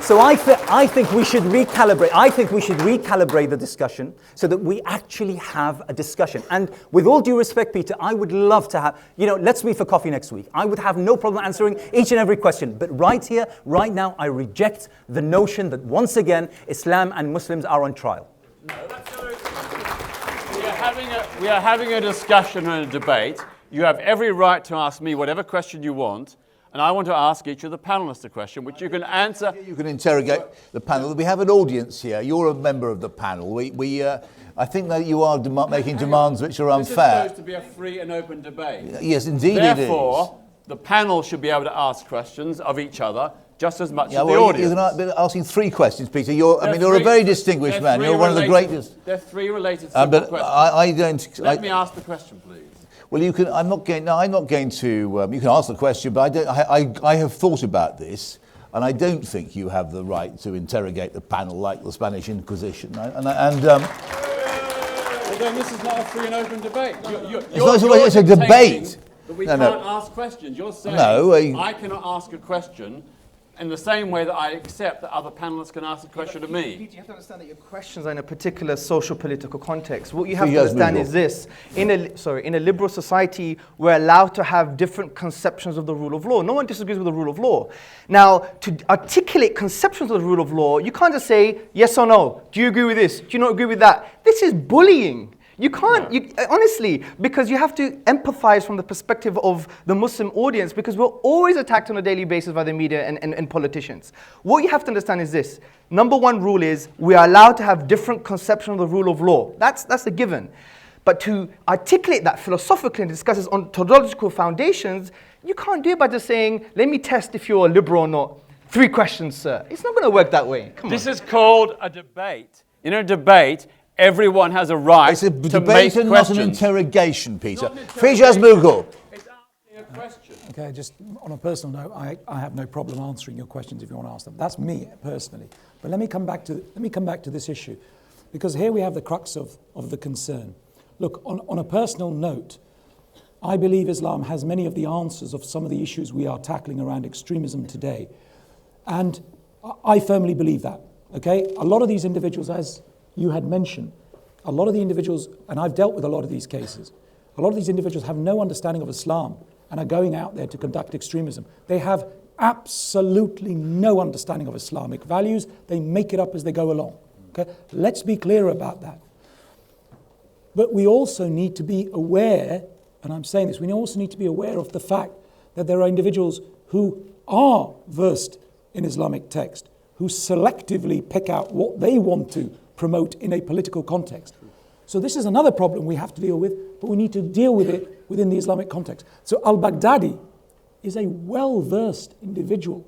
So I think we should recalibrate. I think we should recalibrate the discussion so that we actually have a discussion. And with all due respect, Peter, I would love to have, let's meet for coffee next week. I would have no problem answering each and every question. But right here, right now, I reject the notion that once again, Islam and Muslims are on trial. No, we are having a discussion and a debate. You have every right to ask me whatever question you want. And I want to ask each of the panelists a question, which you can answer. You can interrogate the panel. We have an audience here. You're a member of the panel. I think that you are making demands which are unfair. This is supposed to be a free and open debate. Yes, indeed it is. Therefore, the panel should be able to ask questions of each other just as much as the audience. You're asking 3 questions, Peter. You're a very distinguished man. You're one of the greatest. There are 3 related simple questions. I don't... Let me ask the question, please. Well, you can. I'm not going to. You can ask the question, but I have thought about this, and I don't think you have the right to interrogate the panel like the Spanish Inquisition. Well, then this is not a free and open debate. It's a debate. That we can't ask questions. You're saying I cannot ask a question in the same way that I accept that other panelists can ask a question of me. You have to understand that your questions are in a particular social political context. What you have to understand is this. In a liberal society, we're allowed to have different conceptions of the rule of law. No one disagrees with the rule of law. Now, to articulate conceptions of the rule of law, you can't just say yes or no. Do you agree with this? Do you not agree with that? This is bullying. You can't, honestly, because you have to empathize from the perspective of the Muslim audience, because we're always attacked on a daily basis by the media and politicians. What you have to understand is this. Number 1 rule is we are allowed to have different conceptions of the rule of law. That's a given. But to articulate that philosophically and discuss it on ontological foundations, you can't do it by just saying, let me test if you're a liberal or not. 3 questions, sir. It's not going to work that way. This is called a debate. In a debate, everyone has a right to make questions. It's a debate and not an interrogation, Peter. Fiyaz Mughal. It's asking a question. Okay, just on a personal note, I have no problem answering your questions if you want to ask them. That's me personally. But let me come back to this issue, because here we have the crux of the concern. Look, on a personal note, I believe Islam has many of the answers of some of the issues we are tackling around extremism today. And I firmly believe that, okay? A lot of these individuals, as you had mentioned, a lot of the individuals, and I've dealt with a lot of these cases, a lot of these individuals have no understanding of Islam and are going out there to conduct extremism. They have absolutely no understanding of Islamic values. They make it up as they go along, okay? Let's be clear about that. But we also need to be aware, and I'm saying this, we also need to be aware of the fact that there are individuals who are versed in Islamic text, who selectively pick out what they want to promote in a political context. So this is another problem we have to deal with, but we need to deal with it within the Islamic context. So al-Baghdadi is a well-versed individual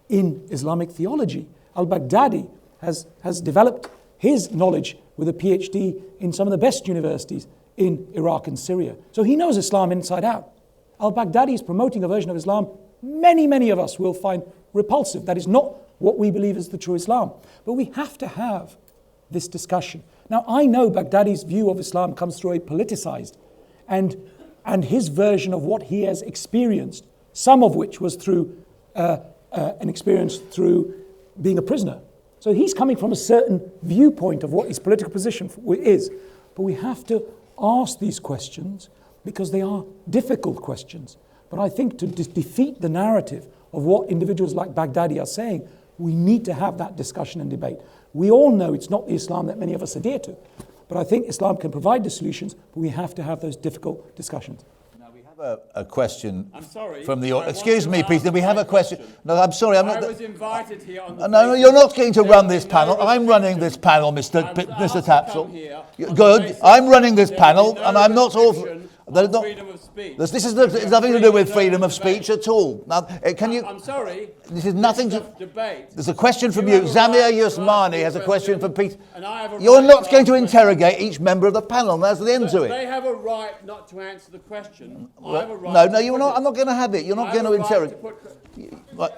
in Islamic theology. Al-Baghdadi has developed his knowledge with a PhD in some of the best universities in Iraq and Syria. So he knows Islam inside out. Al-Baghdadi is promoting a version of Islam many of us will find repulsive. That is not what we believe is the true Islam. But we have to have this discussion. Now, I know Baghdadi's view of Islam comes through a politicized and his version of what he has experienced, some of which was through an experience through being a prisoner. So he's coming from a certain viewpoint of what his political position is. But we have to ask these questions because they are difficult questions. But I think to defeat the narrative of what individuals like Baghdadi are saying, we need to have that discussion and debate. We all know it's not the Islam that many of us adhere to. But I think Islam can provide the solutions, but we have to have those difficult discussions. Now we have a question from the audience. Excuse me, Peter, we have a question. No, I'm sorry, I'm not. I was invited here on the No, you're not going to run this panel. I'm running this panel, Mr. Tatchell. Good. I'm running this panel, and I'm not all. Freedom of speech. This is it's nothing to do with freedom of speech at all. Now, can you? I'm sorry. This is nothing to. Debate. There's a question from you. Zamir Yusmani has a question for Peter. And You're not going to interrogate each member of the panel. That's the end to it. They have a right not to answer the question. I have a right. No, you're not. I'm not going to have it. You're not going to interrogate.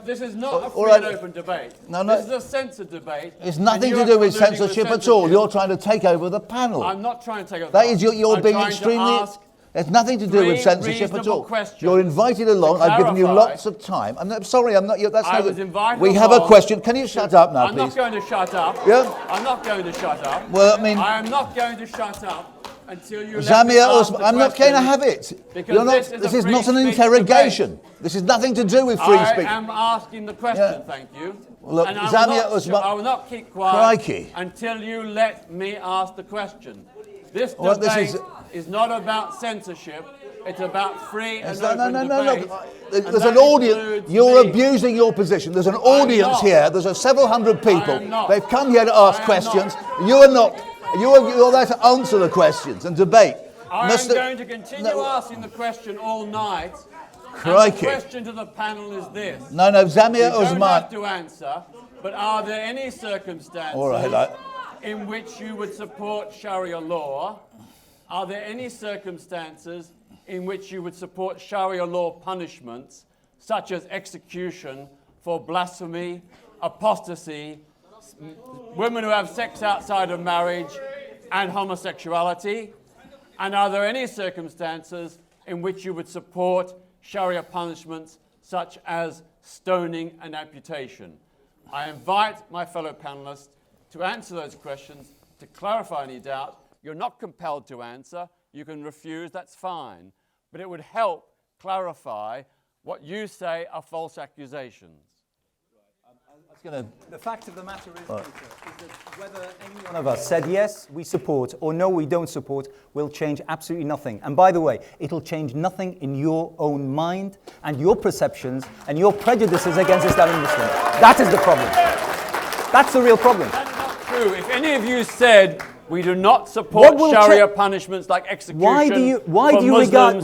This is not a free and open debate. No. This is a censored debate. It's nothing to do with censorship at all. You're trying to take over the panel. I'm not trying to take over. That is, you're being extremely. It's nothing to do with censorship at all. You're invited along. I've given you lots of time. I'm sorry, I'm not. That's I not. was invited We have a question. Can you shut up now, please? please? I'm not going to shut up. Yeah. I'm not going to shut up. Well, I mean. I am not going to shut up until you. Zamir, I'm not going to have it. You're not. This is not an interrogation. This is nothing to do with free speech. I am asking the question. Thank you. Look, and Zamir, I will not keep quiet Crikey. until you let me ask the question. This debate is not about censorship. It's about free and open debate. There's an audience. You're abusing your position. There's an audience here. There's several hundred people. They've come here to ask questions. You're not. You're there to answer the questions and debate. I am going to continue asking the question all night. Crikey. The question to the panel is this. No, Zamir Usman. You don't have to answer, but are there any circumstances in which you would support Sharia law? Are there any circumstances in which you would support Sharia law punishments, such as execution for blasphemy, apostasy, women who have sex outside of marriage, and homosexuality? And are there any circumstances in which you would support Sharia punishments, such as stoning and amputation? I invite my fellow panelists to answer those questions, to clarify any doubt. You're not compelled to answer. You can refuse, that's fine. But it would help clarify what you say are false accusations. The fact of the matter is, Peter, is that whether any one of us said yes, we support, or no, we don't support, will change absolutely nothing. And by the way, it'll change nothing in your own mind and your perceptions and your prejudices against Islamic Muslims. That is the problem. That's the real problem. That's not true. If any of you said we do not support Sharia punishments like execution why do you regard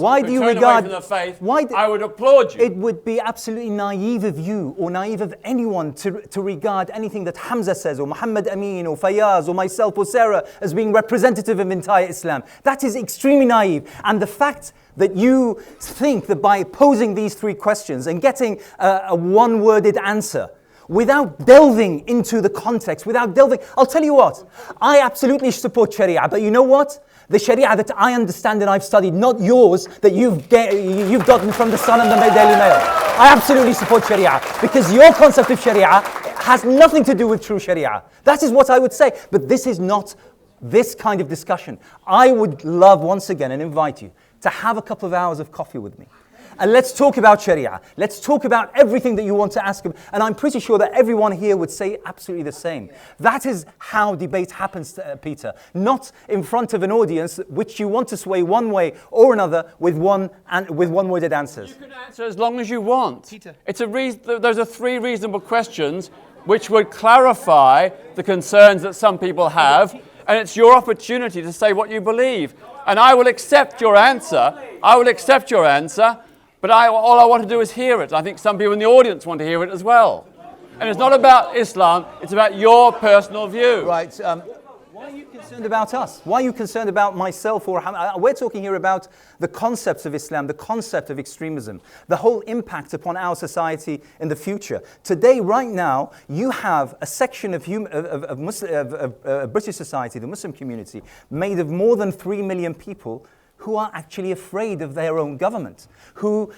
the faith, I would applaud you. It would be absolutely naive of you or naive of anyone to regard anything that Hamza says or Mohammed, Amin or Fiyaz or myself or Zara as being representative of entire Islam. That is extremely naive. And the fact that you think that by posing these three questions and getting a one-worded answer without delving into the context, I'll tell you what, I absolutely support Sharia, but you know what? The Sharia that I understand and I've studied, not yours that you've gotten from the Sun and the Daily Mail. I absolutely support Sharia because your concept of Sharia has nothing to do with true Sharia. That is what I would say. But this is not this kind of discussion. I would love once again and invite you to have a couple of hours of coffee with me. And let's talk about Sharia. Let's talk about everything that you want to ask him. And I'm pretty sure that everyone here would say absolutely the same. That is how debate happens, Peter. Not in front of an audience which you want to sway one way or another with one-worded answers. You can answer as long as you want. Peter. Those are 3 reasonable questions which would clarify the concerns that some people have. And it's your opportunity to say what you believe. And I will accept your answer. But all I want to do is hear it. I think some people in the audience want to hear it as well. And it's not about Islam, it's about your personal view. Right. Why are you concerned about us? Why are you concerned about myself or we're talking here about the concepts of Islam, the concept of extremism, the whole impact upon our society in the future. Today, right now, you have a section of British society, the Muslim community, made of more than 3 million people who are actually afraid of their own government, who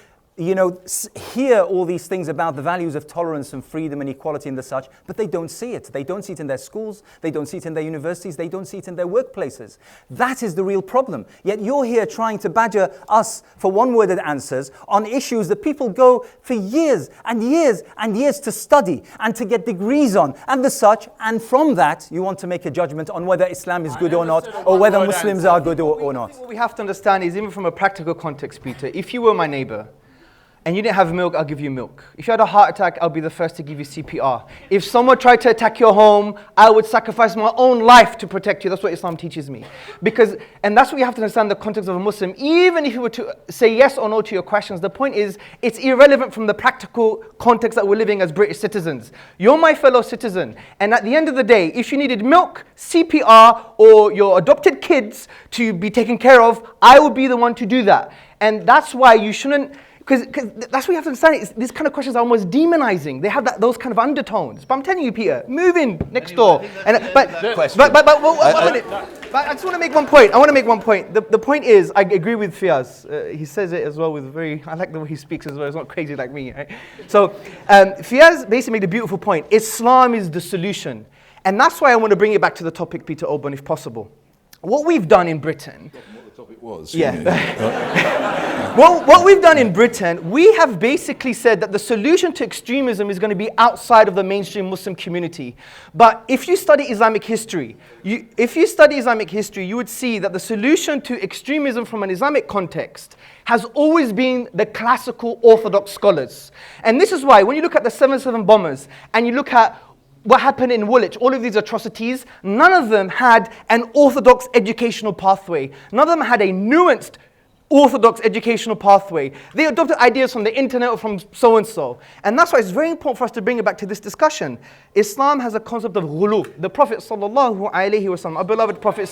hear all these things about the values of tolerance and freedom and equality and the such, but they don't see it. They don't see it in their schools, they don't see it in their universities, they don't see it in their workplaces. That is the real problem. Yet you're here trying to badger us for one-worded answers on issues that people go for years and years and years to study and to get degrees on and the such, and from that you want to make a judgment on whether Islam is good or not, or whether Muslims are good or not. What we have to understand is, even from a practical context, Peter, if you were my neighbor, and you didn't have milk, I'll give you milk. If you had a heart attack, I'll be the first to give you CPR. If someone tried to attack your home, I would sacrifice my own life to protect you. That's what Islam teaches me. And that's what you have to understand the context of a Muslim. Even if you were to say yes or no to your questions, the point is, it's irrelevant from the practical context that we're living as British citizens. You're my fellow citizen. And at the end of the day, if you needed milk, CPR, or your adopted kids to be taken care of, I would be the one to do that. And that's why you shouldn't, because that's what you have to understand. These kind of questions are almost demonizing. They have those kind of undertones. But I'm telling you, Peter, move in next door. But I just want to make one point. The point is, I agree with Fiyaz. He says it as well with I like the way he speaks as well. He's not crazy like me, right? So Fiyaz basically made a beautiful point. Islam is the solution. And that's why I want to bring it back to the topic, Peter Oborne, if possible. What we've done in Britain... What we've done in Britain, we have basically said that the solution to extremism is going to be outside of the mainstream Muslim community. But if you study Islamic history, you would see that the solution to extremism from an Islamic context has always been the classical orthodox scholars. And this is why, when you look at the 7/7 bombers, and you look at what happened in Woolwich, all of these atrocities, none of them had an orthodox educational pathway. None of them had a nuanced orthodox educational pathway. They adopted ideas from the internet or from so-and-so. And that's why it's very important for us to bring it back to this discussion. Islam has a concept of ghulu. The Prophet ﷺ, our beloved Prophet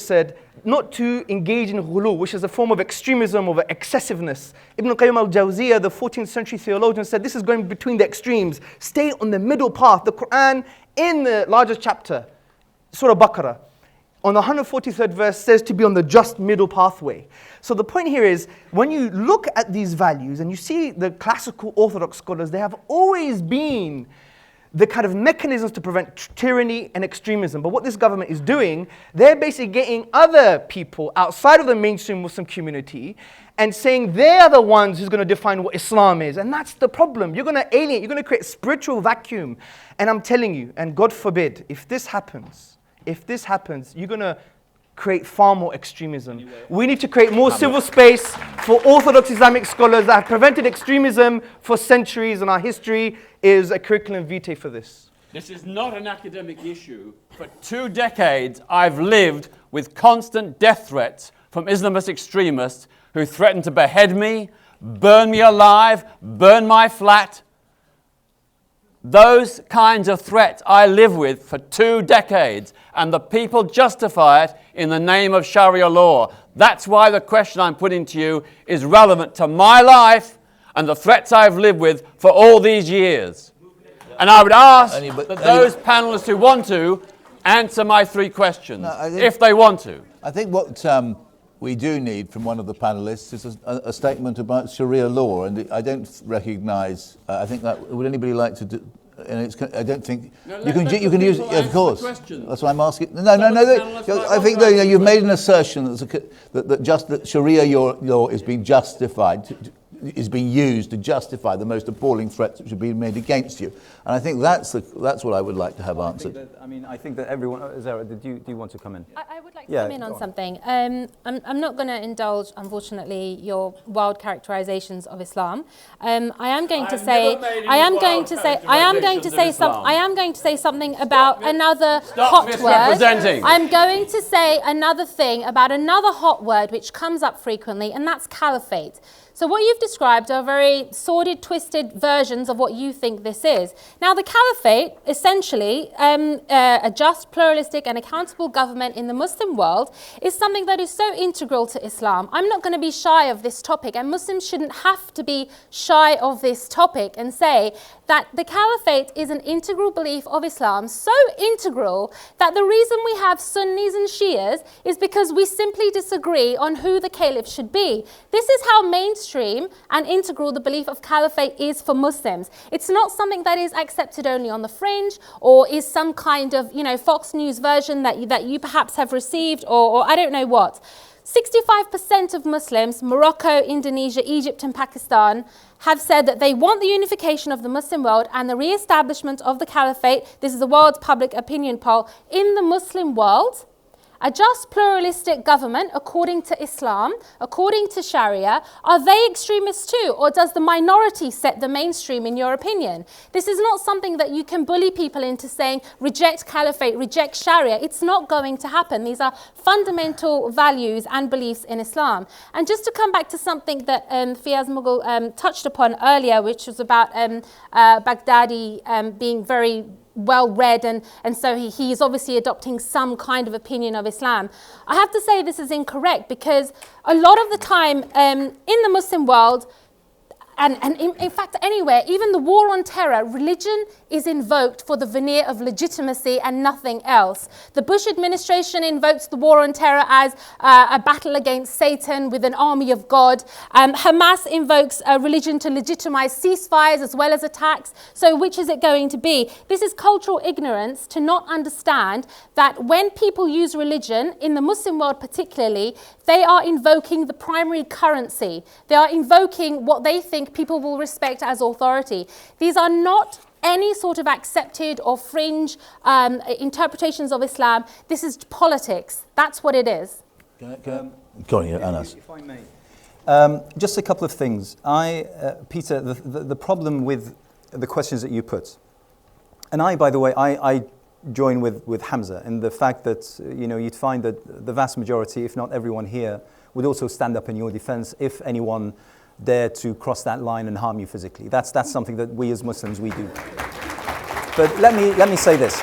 said, not to engage in ghulu, which is a form of extremism or excessiveness. Ibn Qayyim al-Jawziyah, the 14th century theologian, said this is going between the extremes. Stay on the middle path. The Quran, in the largest chapter, Surah Baqarah, on the 143rd verse, says to be on the just middle pathway. So the point here is, when you look at these values and you see the classical orthodox scholars, they have always been the kind of mechanisms to prevent tyranny and extremism. But what this government is doing, they're basically getting other people outside of the mainstream Muslim community and saying they're the ones who's going to define what Islam is. And that's the problem. You're going to alienate, you're going to create a spiritual vacuum. And I'm telling you, and God forbid, if this happens, you're going to create far more extremism. We need to create more civil space for orthodox Islamic scholars that have prevented extremism for centuries, and our history is a curriculum vitae for this. This is not an academic issue. For 2 decades, I've lived with constant death threats from Islamist extremists who threaten to behead me, burn me alive, burn my flat. Those kinds of threats I live with for 2 decades, and the people justify it in the name of Sharia law. That's why the question I'm putting to you is relevant to my life and the threats I've lived with for all these years. And I would ask that those panellists who want to answer my 3 questions, if they want to. I think what we do need from one of the panellists is a statement about Sharia law, and I don't recognise. I think that would anybody like to do? And I don't think you can use. Of course, that's why I'm asking. No. I think that, you've made an assertion that Sharia law is being justified. Is being used to justify the most appalling threats which are being made against you, and I think that's what I would like to have answered. I think that everyone. Zara, do you want to come in? I would like to come in on something. I'm not going to indulge, unfortunately, your wild characterizations of Islam. I am going to say something about another hot word. I'm going to say another thing about another hot word which comes up frequently, and that's caliphate. So what you've described are very sordid, twisted versions of what you think this is. Now, the caliphate, essentially, a just, pluralistic and accountable government in the Muslim world, is something that is so integral to Islam. I'm not going to be shy of this topic, and Muslims shouldn't have to be shy of this topic and say that the caliphate is an integral belief of Islam, so integral that the reason we have Sunnis and Shias is because we simply disagree on who the caliph should be. This is how mainstream and integral the belief of caliphate is for Muslims. It's not something that is accepted only on the fringe, or is some kind of, Fox News version that you perhaps have received, or I don't know what. 65% of Muslims, Morocco, Indonesia, Egypt and Pakistan, have said that they want the unification of the Muslim world and the re-establishment of the caliphate. This is the world's public opinion poll in the Muslim world. A just pluralistic government, according to Islam, according to Sharia, are they extremists too? Or does the minority set the mainstream in your opinion? This is not something that you can bully people into saying, reject caliphate, reject Sharia. It's not going to happen. These are fundamental values and beliefs in Islam. And just to come back to something that Fiyaz Mughal touched upon earlier, which was about Baghdadi being very well read, and so he is obviously adopting some kind of opinion of Islam. I have to say this is incorrect, because a lot of the time in the Muslim world, and in fact anywhere, even the war on terror, religion is invoked for the veneer of legitimacy and nothing else. The Bush administration invokes the war on terror as a battle against Satan with an army of God. Hamas invokes religion to legitimize ceasefires as well as attacks. So which is it going to be? This is cultural ignorance to not understand that when people use religion, in the Muslim world particularly, they are invoking the primary currency. They are invoking what they think people will respect as authority. These are not any sort of accepted or fringe interpretations of Islam. This is politics. That's what it is. Go on, Anas. If I may. Just a couple of things. Peter, the problem with the questions that you put, and by the way, I join with Hamza in the fact that you'd find that the vast majority, if not everyone here, would also stand up in your defense if anyone dare to cross that line and harm you physically. That's something that we as Muslims, we do. But let me say this,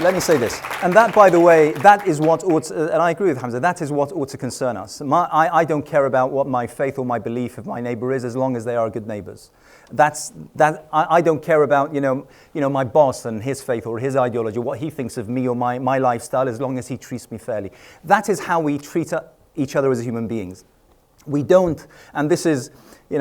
and that, by the way, that is what ought to, and I agree with Hamza, that is what ought to concern us. I don't care about what my faith or my belief of my neighbor is, as long as they are good neighbors. I don't care about my boss and his faith or his ideology, what he thinks of me or my lifestyle, as long as he treats me fairly. That is how we treat each other as human beings. We don't, and this is,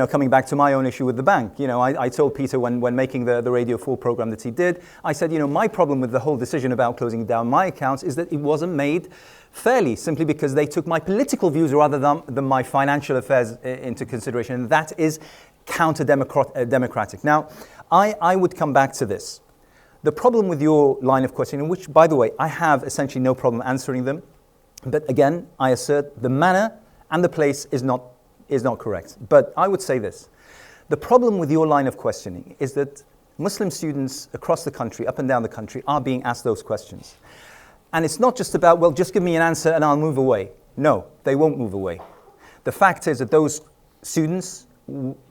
coming back to my own issue with the bank. I told Peter when making the Radio 4 program that he did, I said, my problem with the whole decision about closing down my accounts is that it wasn't made fairly, simply because they took my political views rather than my financial affairs into consideration. And that is counter-democratic. Now, I would come back to this. The problem with your line of questioning, which, by the way, I have essentially no problem answering them, but again, I assert the manner and the place is not correct. But I would say this. The problem with your line of questioning is that Muslim students across the country, up and down the country, are being asked those questions. And it's not just about, well, just give me an answer and I'll move away. No, they won't move away. The fact is that those students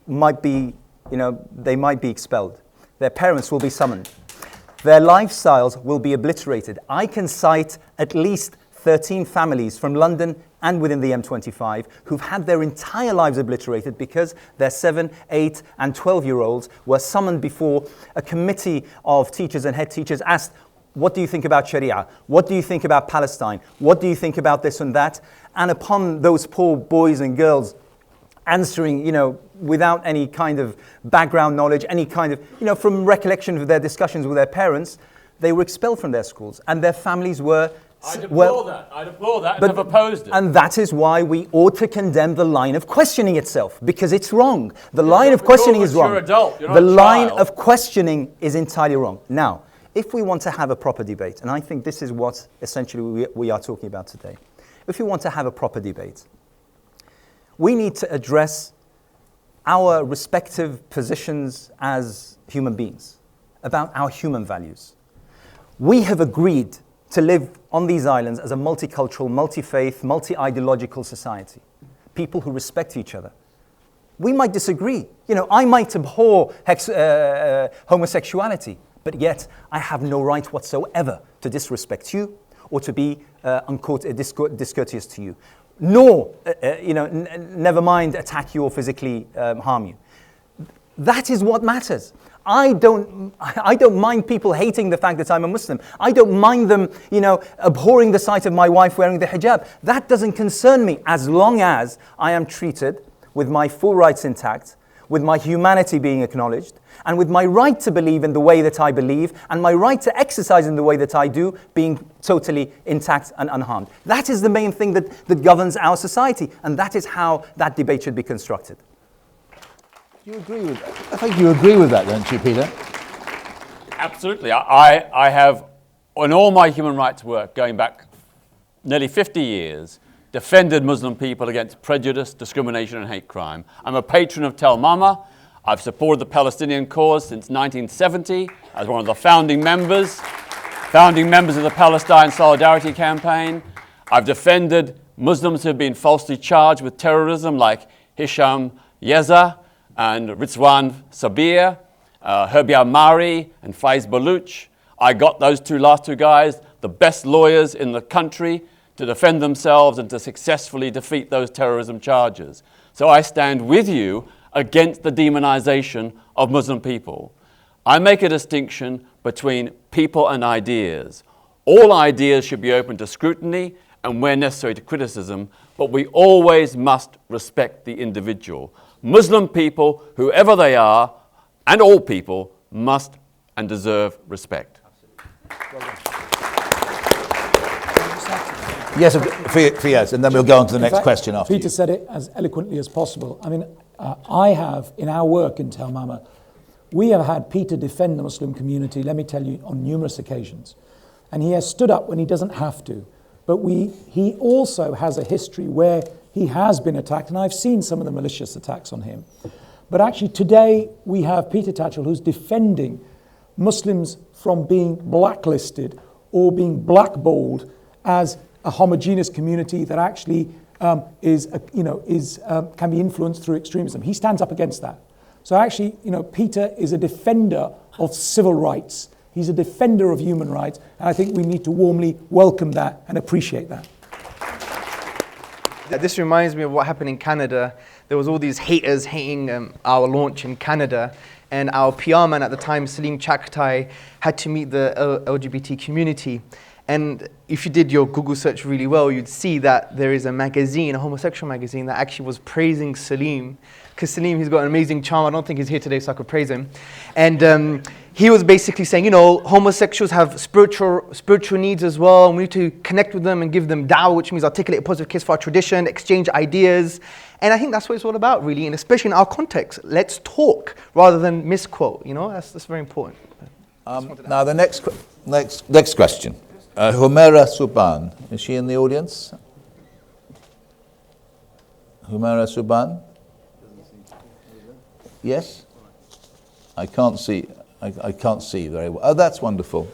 might be, they might be expelled. Their parents will be summoned. Their lifestyles will be obliterated. I can cite at least 13 families from London and within the M25 who've had their entire lives obliterated because their 7, 8 and 12-year-olds were summoned before a committee of teachers and head teachers, asked, what do you think about Sharia? What do you think about Palestine? What do you think about this and that? And upon those poor boys and girls answering, without any kind of background knowledge, any kind of, from recollection of their discussions with their parents, they were expelled from their schools and their families were... I'd deplore that and have opposed it. And that is why we ought to condemn the line of questioning itself, because it's wrong. The line of questioning is wrong. You're an adult, you're not the a line child. of questioning is entirely wrong. Now, if we want to have a proper debate, and I think this is what essentially we are talking about today, if we want to have a proper debate, we need to address our respective positions as human beings, about our human values. We have agreed to live on these islands as a multicultural, multi-faith, multi-ideological society. People who respect each other. We might disagree. I might abhor homosexuality, but yet I have no right whatsoever to disrespect you or to be discourteous to you. Nor, never mind attack you or physically harm you. That is what matters. I don't mind people hating the fact that I'm a Muslim. I don't mind them, abhorring the sight of my wife wearing the hijab. That doesn't concern me as long as I am treated with my full rights intact, with my humanity being acknowledged, and with my right to believe in the way that I believe, and my right to exercise in the way that I do being totally intact and unharmed. That is the main thing that governs our society, and that is how that debate should be constructed. You agree with that? I think you agree with that, don't you, Peter? Absolutely. I have, on all my human rights work, going back nearly 50 years, defended Muslim people against prejudice, discrimination and hate crime. I'm a patron of Tel Mama. I've supported the Palestinian cause since 1970 as one of the founding members of the Palestine Solidarity Campaign. I've defended Muslims who have been falsely charged with terrorism like Hisham Yeza and Rizwan Sabir, Herbie Al-Mari and Faiz Baluch. I got those last two guys, the best lawyers in the country, to defend themselves and to successfully defeat those terrorism charges. So I stand with you against the demonization of Muslim people. I make a distinction between people and ideas. All ideas should be open to scrutiny and where necessary to criticism, but we always must respect the individual. Muslim people, whoever they are, and all people, must and deserve respect. Yes, Fiyaz, and then we'll go on to the next question after Peter you. said it as eloquently as possible. I mean, I have, in our work in Tel Mama, we have had Peter defend the Muslim community, let me tell you, on numerous occasions. And he has stood up when he doesn't have to. But he also has a history where he has been attacked, and I've seen some of the malicious attacks on him. But actually today we have Peter Tatchell who's defending Muslims from being blacklisted or being blackballed as a homogeneous community that actually can be influenced through extremism. He stands up against that. So actually, Peter is a defender of civil rights. He's a defender of human rights, and I think we need to warmly welcome that and appreciate that. This reminds me of what happened in Canada. There was all these haters hating our launch in Canada, and our PR man at the time, Salim Chaktai, had to meet the LGBT community. And if you did your Google search really well, you'd see that there is a magazine, a homosexual magazine, that actually was praising Salim. Because Salim, he's got an amazing charm. I don't think he's here today, so I could praise him. And he was basically saying, homosexuals have spiritual needs as well, and we need to connect with them and give them dawah, which means articulate a positive case for our tradition, exchange ideas. And I think that's what it's all about, really, and especially in our context. Let's talk rather than misquote. That's very important. Now the next question. Humaira Subhan, is she in the audience? Humaira Subhan? Yes? I can't see. I can't see very well. Oh, that's wonderful.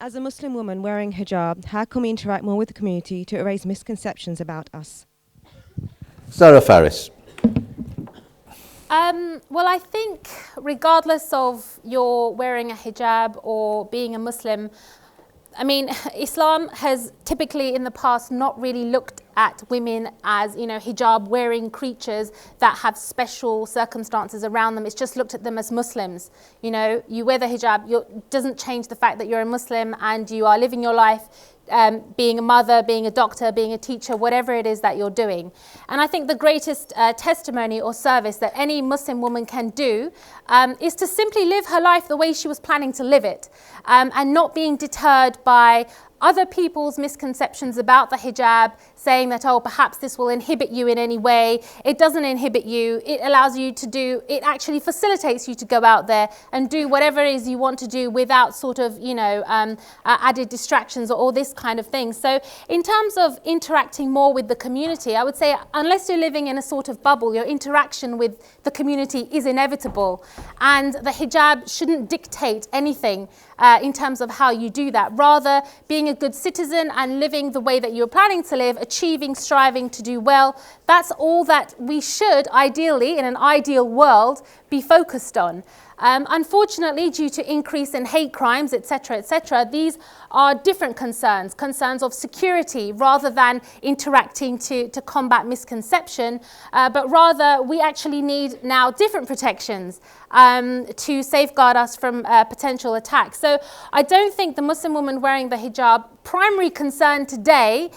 As a Muslim woman wearing hijab, how can we interact more with the community to erase misconceptions about us? Zara Faris. Well, I think regardless of your wearing a hijab or being a Muslim, I mean, Islam has typically in the past not really looked at women as, you know, hijab wearing creatures that have special circumstances around them. It's just looked at them as Muslims. You know, you wear the hijab, doesn't change the fact that you're a Muslim and you are living your life being a mother, being a doctor, being a teacher, whatever it is that you're doing. And I think the greatest testimony or service that any Muslim woman can do is to simply live her life the way she was planning to live it, and not being deterred by other people's misconceptions about the hijab, saying that, oh, perhaps this will inhibit you in any way. It doesn't inhibit you. It allows you to do, it actually facilitates you to go out there and do whatever it is you want to do without sort of, you know, added distractions or all this kind of thing. So in terms of interacting more with the community, I would say unless you're living in a sort of bubble, your interaction with the community is inevitable. And the hijab shouldn't dictate anything in terms of how you do that. Rather, being a good citizen and living the way that you're planning to live, achieving, striving to do well, that's all that we should ideally, in an ideal world, be focused on. Unfortunately, due to increase in hate crimes, etc., these are different concerns of security rather than interacting to combat misconception, but rather we actually need now different protections to safeguard us from potential attacks. So I don't think the Muslim woman wearing the hijab primary concern today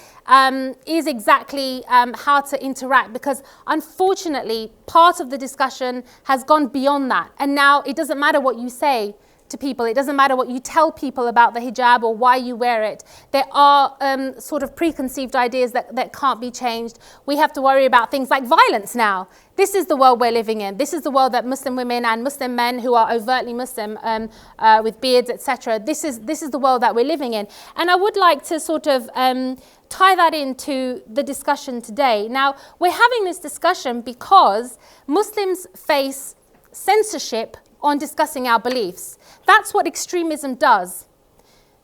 is exactly how to interact, because unfortunately part of the discussion has gone beyond that, and now it doesn't matter what you say to people, it doesn't matter what you tell people about the hijab or why you wear it. There are sort of preconceived ideas that can't be changed. We have to worry about things like violence now. This is the world we're living in. This is the world that Muslim women and Muslim men who are overtly Muslim with beards, etc., this is the world that we're living in. And I would like to sort of tie that into the discussion today. Now, we're having this discussion because Muslims face censorship on discussing our beliefs. That's what extremism does.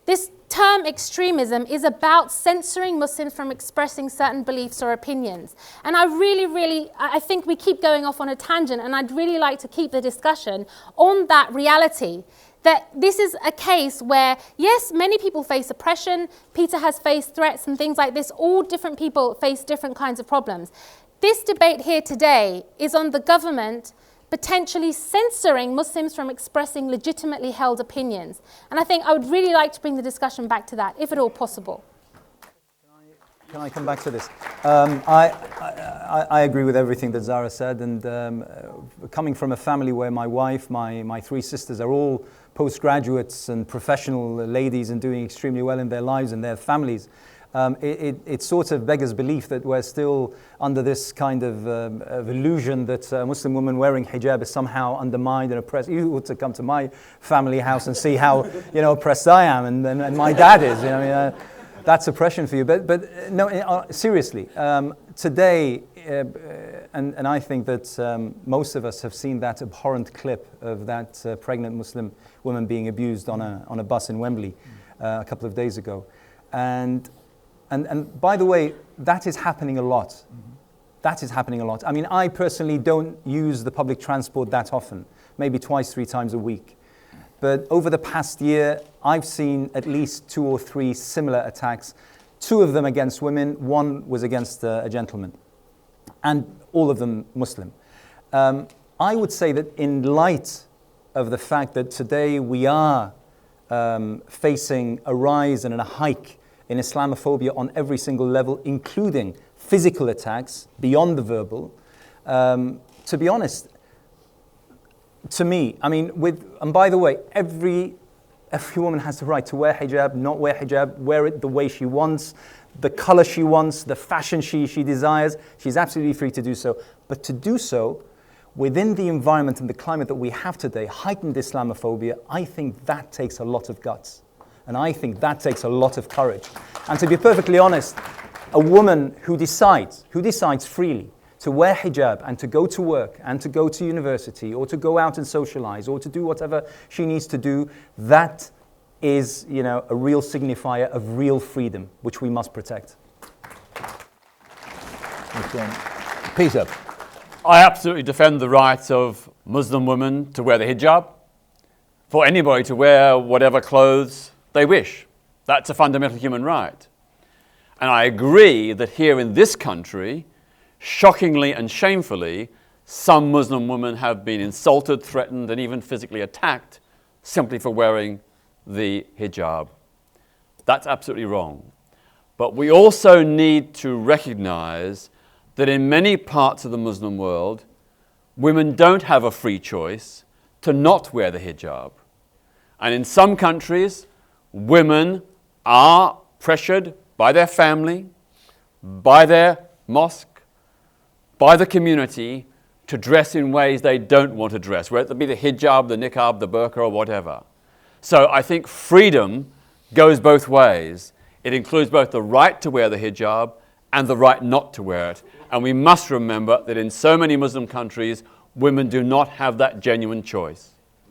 This term extremism is about censoring Muslims from expressing certain beliefs or opinions. And I think we keep going off on a tangent, and I'd really like to keep the discussion on that reality, that this is a case where, yes, many people face oppression, Peter has faced threats and things like this, all different people face different kinds of problems. This debate here today is on the government potentially censoring Muslims from expressing legitimately held opinions. And I think I would really like to bring the discussion back to that, if at all possible. Can I come back to this? I agree with everything that Zara said, and coming from a family where my wife, my three sisters are all postgraduates and professional ladies and doing extremely well in their lives and their families, it sort of beggars belief that we're still under this kind of illusion that a Muslim woman wearing hijab is somehow undermined and oppressed. You ought to come to my family house and see how, you know, oppressed I am and my dad is. You know, that's oppression for you. But no, seriously, today, and I think that most of us have seen that abhorrent clip of that pregnant Muslim woman being abused on a bus in Wembley a couple of days ago, and by the way, that is happening a lot. Mm-hmm. That is happening a lot. I mean, I personally don't use the public transport that often, maybe twice, 3 times a week. But over the past year, I've seen at least 2 or 3 similar attacks, 2 of them against women, 1 was against a gentleman, and all of them Muslim. I would say that in light of the fact that today we are facing a rise and a hike in Islamophobia on every single level, including physical attacks beyond the verbal. To be honest, to me, I mean, and by the way, every woman has the right to wear hijab, not wear hijab, wear it the way she wants, the color she wants, the fashion she desires. She's absolutely free to do so. But to do so within the environment and the climate that we have today, heightened Islamophobia, I think that takes a lot of guts. And I think that takes a lot of courage. And to be perfectly honest, a woman who decides freely to wear hijab and to go to work and to go to university or to go out and socialize or to do whatever she needs to do, that is, you know, a real signifier of real freedom, which we must protect. Peter. I absolutely defend the rights of Muslim women to wear the hijab, for anybody to wear whatever clothes they wish. That's a fundamental human right. And I agree that here in this country, shockingly and shamefully, some Muslim women have been insulted, threatened, and even physically attacked simply for wearing the hijab. That's absolutely wrong. But we also need to recognize that in many parts of the Muslim world, women don't have a free choice to not wear the hijab. And in some countries, women are pressured by their family, by their mosque, by the community to dress in ways they don't want to dress, whether it be the hijab, the niqab, the burqa, or whatever. So I think freedom goes both ways. It includes both the right to wear the hijab and the right not to wear it. And we must remember that in so many Muslim countries, women do not have that genuine choice.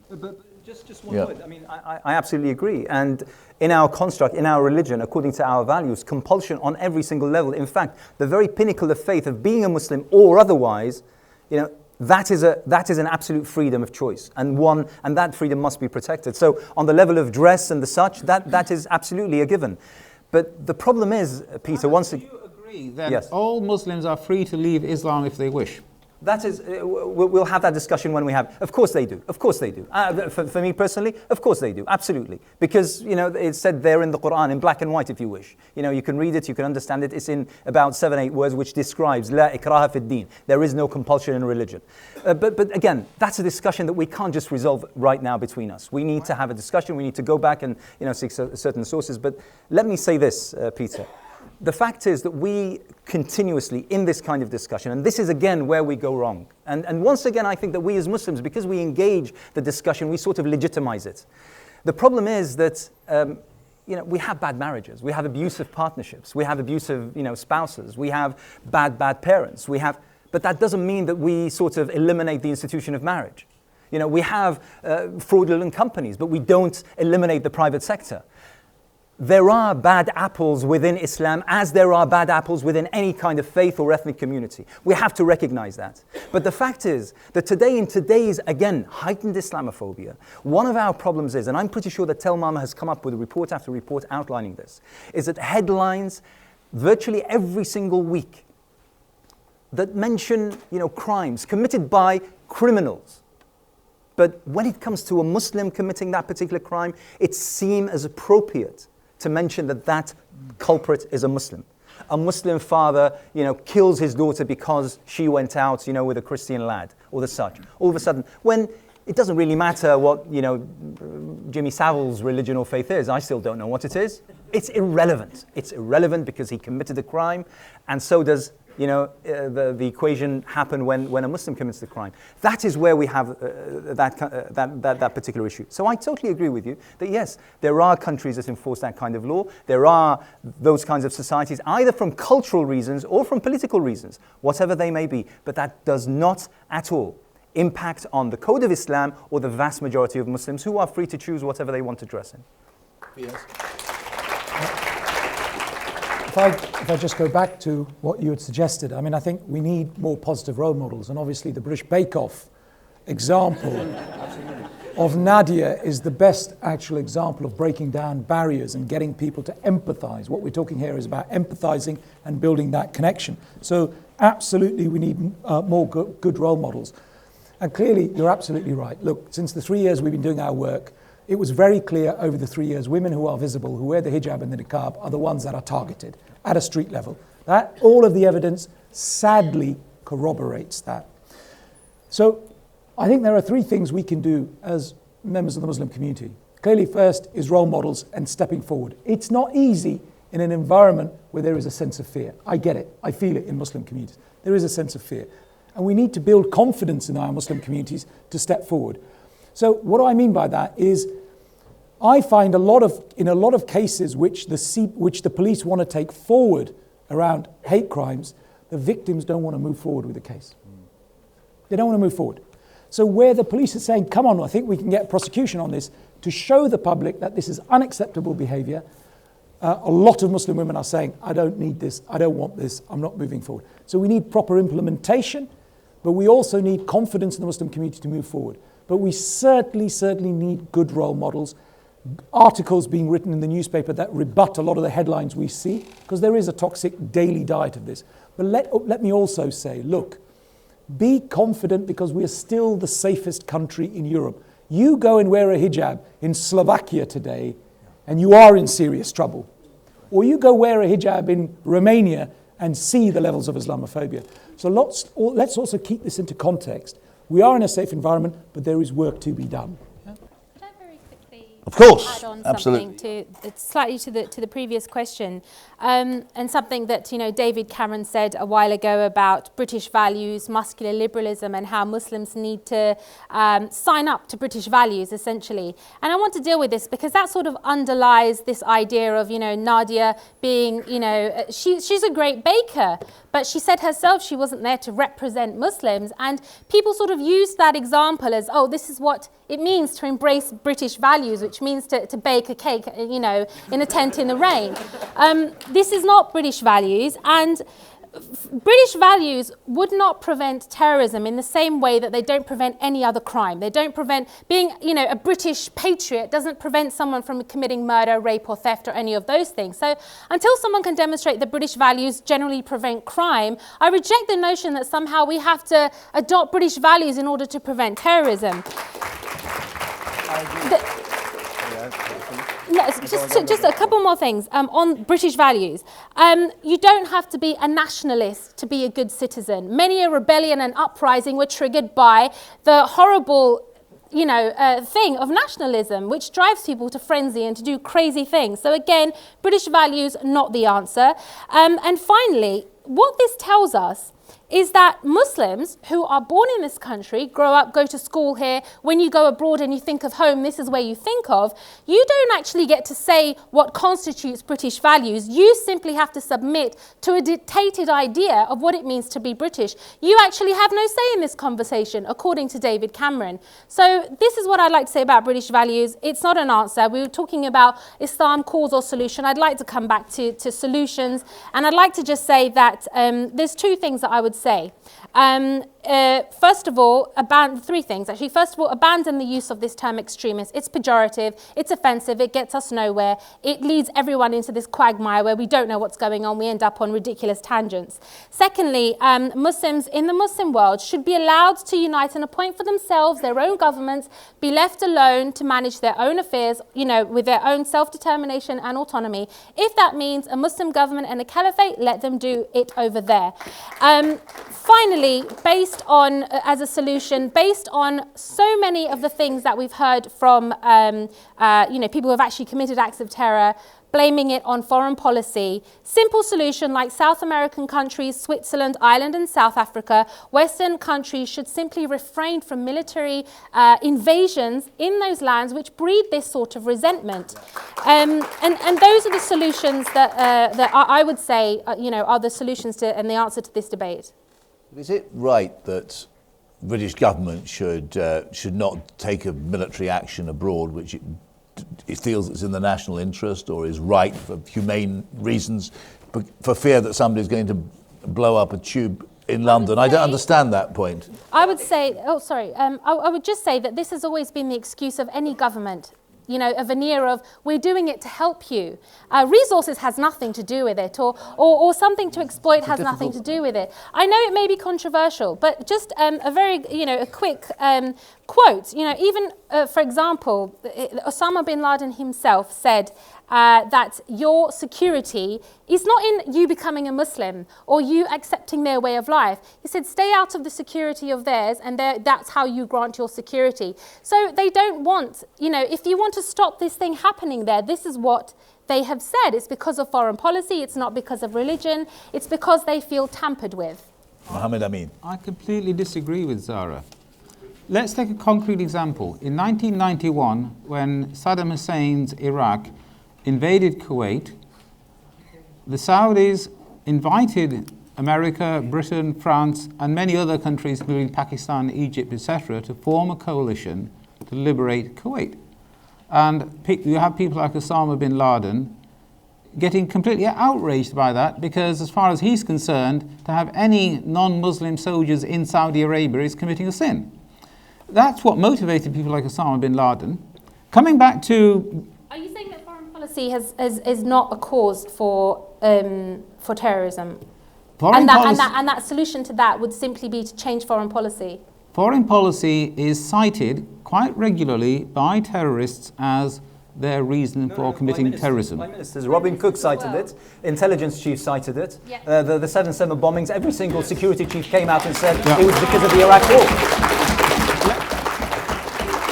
But just one word. I mean, I absolutely agree. And in our construct, in our religion, according to our values, compulsion on every single level, in fact, the very pinnacle of faith of being a Muslim or otherwise, you know, that is an absolute freedom of choice, and that freedom must be protected. So on the level of dress and the such, that is absolutely a given. But the problem is, Peter, Do you agree that all Muslims are free to leave Islam if they wish? That is, we'll have that discussion when we have. Of course they do. Of course they do. For me personally, of course they do. Absolutely, because it's said there in the Quran in black and white. If you wish, you can read it, you can understand it. It's in about 7-8 words, which describes la ikraha fi din. There is no compulsion in religion. But again, that's a discussion that we can't just resolve right now between us. We need to have a discussion. We need to go back and seek certain sources. But let me say this, Peter. The fact is that we continuously, in this kind of discussion, and this is again where we go wrong. And once again, I think that we as Muslims, because we engage the discussion, we sort of legitimize it. The problem is that we have bad marriages, we have abusive partnerships, we have abusive spouses, we have bad parents, but that doesn't mean that we sort of eliminate the institution of marriage. We have fraudulent companies, but we don't eliminate the private sector. There are bad apples within Islam, as there are bad apples within any kind of faith or ethnic community. We have to recognize that. But the fact is that today, in today's, again, heightened Islamophobia, one of our problems is, and I'm pretty sure that Telmama has come up with report after report outlining this, is that headlines virtually every single week that mention, crimes committed by criminals. But when it comes to a Muslim committing that particular crime, it seems as appropriate to mention that culprit is a Muslim. A Muslim father, kills his daughter because she went out, with a Christian lad or the such. All of a sudden, when it doesn't really matter what, Jimmy Savile's religion or faith is, I still don't know what it is. It's irrelevant. It's irrelevant because he committed a crime, and so does the equation happen when a Muslim commits the crime. That is where we have that particular issue. So I totally agree with you that yes, there are countries that enforce that kind of law. There are those kinds of societies, either from cultural reasons or from political reasons, whatever they may be. But that does not at all impact on the code of Islam or the vast majority of Muslims who are free to choose whatever they want to dress in. Yes. If I just go back to what you had suggested, I think we need more positive role models, and obviously the British Bake Off example of Nadia is the best actual example of breaking down barriers and getting people to empathize. What we're talking here is about empathizing and building that connection. So absolutely we need more good role models. And clearly you're absolutely right. Look, since the 3 years we've been doing our work, it was very clear over the 3 years, women who are visible, who wear the hijab and the niqab, are the ones that are targeted at a street level. That all of the evidence sadly corroborates that. So I think there are 3 things we can do as members of the Muslim community. Clearly, first is role models and stepping forward. It's not easy in an environment where there is a sense of fear. I get it. I feel it in Muslim communities. There is a sense of fear. And we need to build confidence in our Muslim communities to step forward. So what do I mean by that is I find in a lot of cases which the police want to take forward around hate crimes, the victims don't want to move forward with the case. They don't want to move forward. So where the police are saying, come on, I think we can get prosecution on this, to show the public that this is unacceptable behavior, a lot of Muslim women are saying, I don't need this, I don't want this, I'm not moving forward. So we need proper implementation, but we also need confidence in the Muslim community to move forward. But we certainly need good role models. articles being written in the newspaper that rebut a lot of the headlines we see, because there is a toxic daily diet of this. But let me also say, look, be confident, because we are still the safest country in Europe. You go and wear a hijab in Slovakia today, and you are in serious trouble. Or you go wear a hijab in Romania and see the levels of Islamophobia. So let's also keep this into context. We are in a safe environment, but there is work to be done. Of course, add on absolutely. something slightly to the previous question, and something that David Cameron said a while ago about British values, muscular liberalism, and how Muslims need to sign up to British values, essentially. And I want to deal with this because that sort of underlies this idea of Nadia being she's a great baker, but she said herself she wasn't there to represent Muslims, and people sort of used that example as, oh, this is what it means to embrace British values, which means to bake a cake, in a tent in the rain. This is not British values, and British values would not prevent terrorism in the same way that they don't prevent any other crime. They don't prevent being, a British patriot doesn't prevent someone from committing murder, rape or theft or any of those things. So until someone can demonstrate that British values generally prevent crime, I reject the notion that somehow we have to adopt British values in order to prevent terrorism. Just a couple more things on British values. You don't have to be a nationalist to be a good citizen. Many a rebellion and uprising were triggered by the horrible thing of nationalism, which drives people to frenzy and to do crazy things. So again, British values, not the answer. And finally, what this tells us is that Muslims who are born in this country, grow up, go to school here, when you go abroad and you think of home, this is where you think of, you don't actually get to say what constitutes British values. You simply have to submit to a dictated idea of what it means to be British. You actually have no say in this conversation, according to David Cameron. So this is what I'd like to say about British values. It's not an answer. We were talking about Islam, cause or solution. I'd like to come back to solutions. And I'd like to just say that there's two things that I would say. First of all, three things actually. First of all, abandon the use of this term extremist. It's pejorative, it's offensive, it gets us nowhere. It leads everyone into this quagmire where we don't know what's going on, we end up on ridiculous tangents. Secondly, Muslims in the Muslim world should be allowed to unite and appoint for themselves their own governments, be left alone to manage their own affairs, with their own self-determination and autonomy. If that means a Muslim government and a caliphate, let them do it over there. Finally, based on, as a solution, based on so many of the things that we've heard from, people who have actually committed acts of terror, blaming it on foreign policy, simple solution like South American countries, Switzerland, Ireland and South Africa, Western countries should simply refrain from military invasions in those lands which breed this sort of resentment. And those are the solutions that I would say, are the solutions to and the answer to this debate. Is it right that the British government should not take a military action abroad which it feels it's in the national interest or is right for humane reasons, but for fear that somebody's going to blow up a tube in London? I don't understand that point. I would say, I would just say that this has always been the excuse of any government. A veneer of, we're doing it to help you. Resources has nothing to do with it, or something to exploit has nothing to do with it. I know it may be controversial, but just a very, a quick quote. Even, for example, Osama bin Laden himself said that your security is not in you becoming a Muslim or you accepting their way of life. He said, stay out of the security of theirs, and that's how you grant your security. So they don't want, if you want to stop this thing happening there, this is what they have said. It's because of foreign policy, it's not because of religion, it's because they feel tampered with. Mohammed, Amin. I completely disagree with Zara. Let's take a concrete example. In 1991, when Saddam Hussein's Iraq invaded Kuwait, the Saudis invited America, Britain, France, and many other countries, including Pakistan, Egypt, etc., to form a coalition to liberate Kuwait. And you have people like Osama bin Laden getting completely outraged by that, because as far as he's concerned, to have any non-Muslim soldiers in Saudi Arabia is committing a sin. That's what motivated people like Osama bin Laden. Coming back to policy is not a cause for terrorism. Foreign policy, And that solution to that would simply be to change foreign policy. foreign policy is cited quite regularly by terrorists as their reason for committing terrorism. Prime Ministers, Robin Cook cited it, intelligence chief cited it, the 7/7 bombings, every single security chief came out and said it was because of the Iraq war.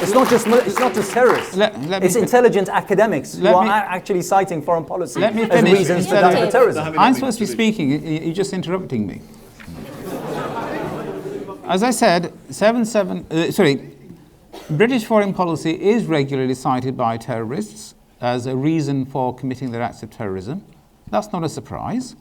It's not just terrorists. It's intelligent academics who are actually citing foreign policy as reasons for terrorism. I'm supposed to be speaking, you're just interrupting me. As I said, British foreign policy is regularly cited by terrorists as a reason for committing their acts of terrorism. That's not a surprise.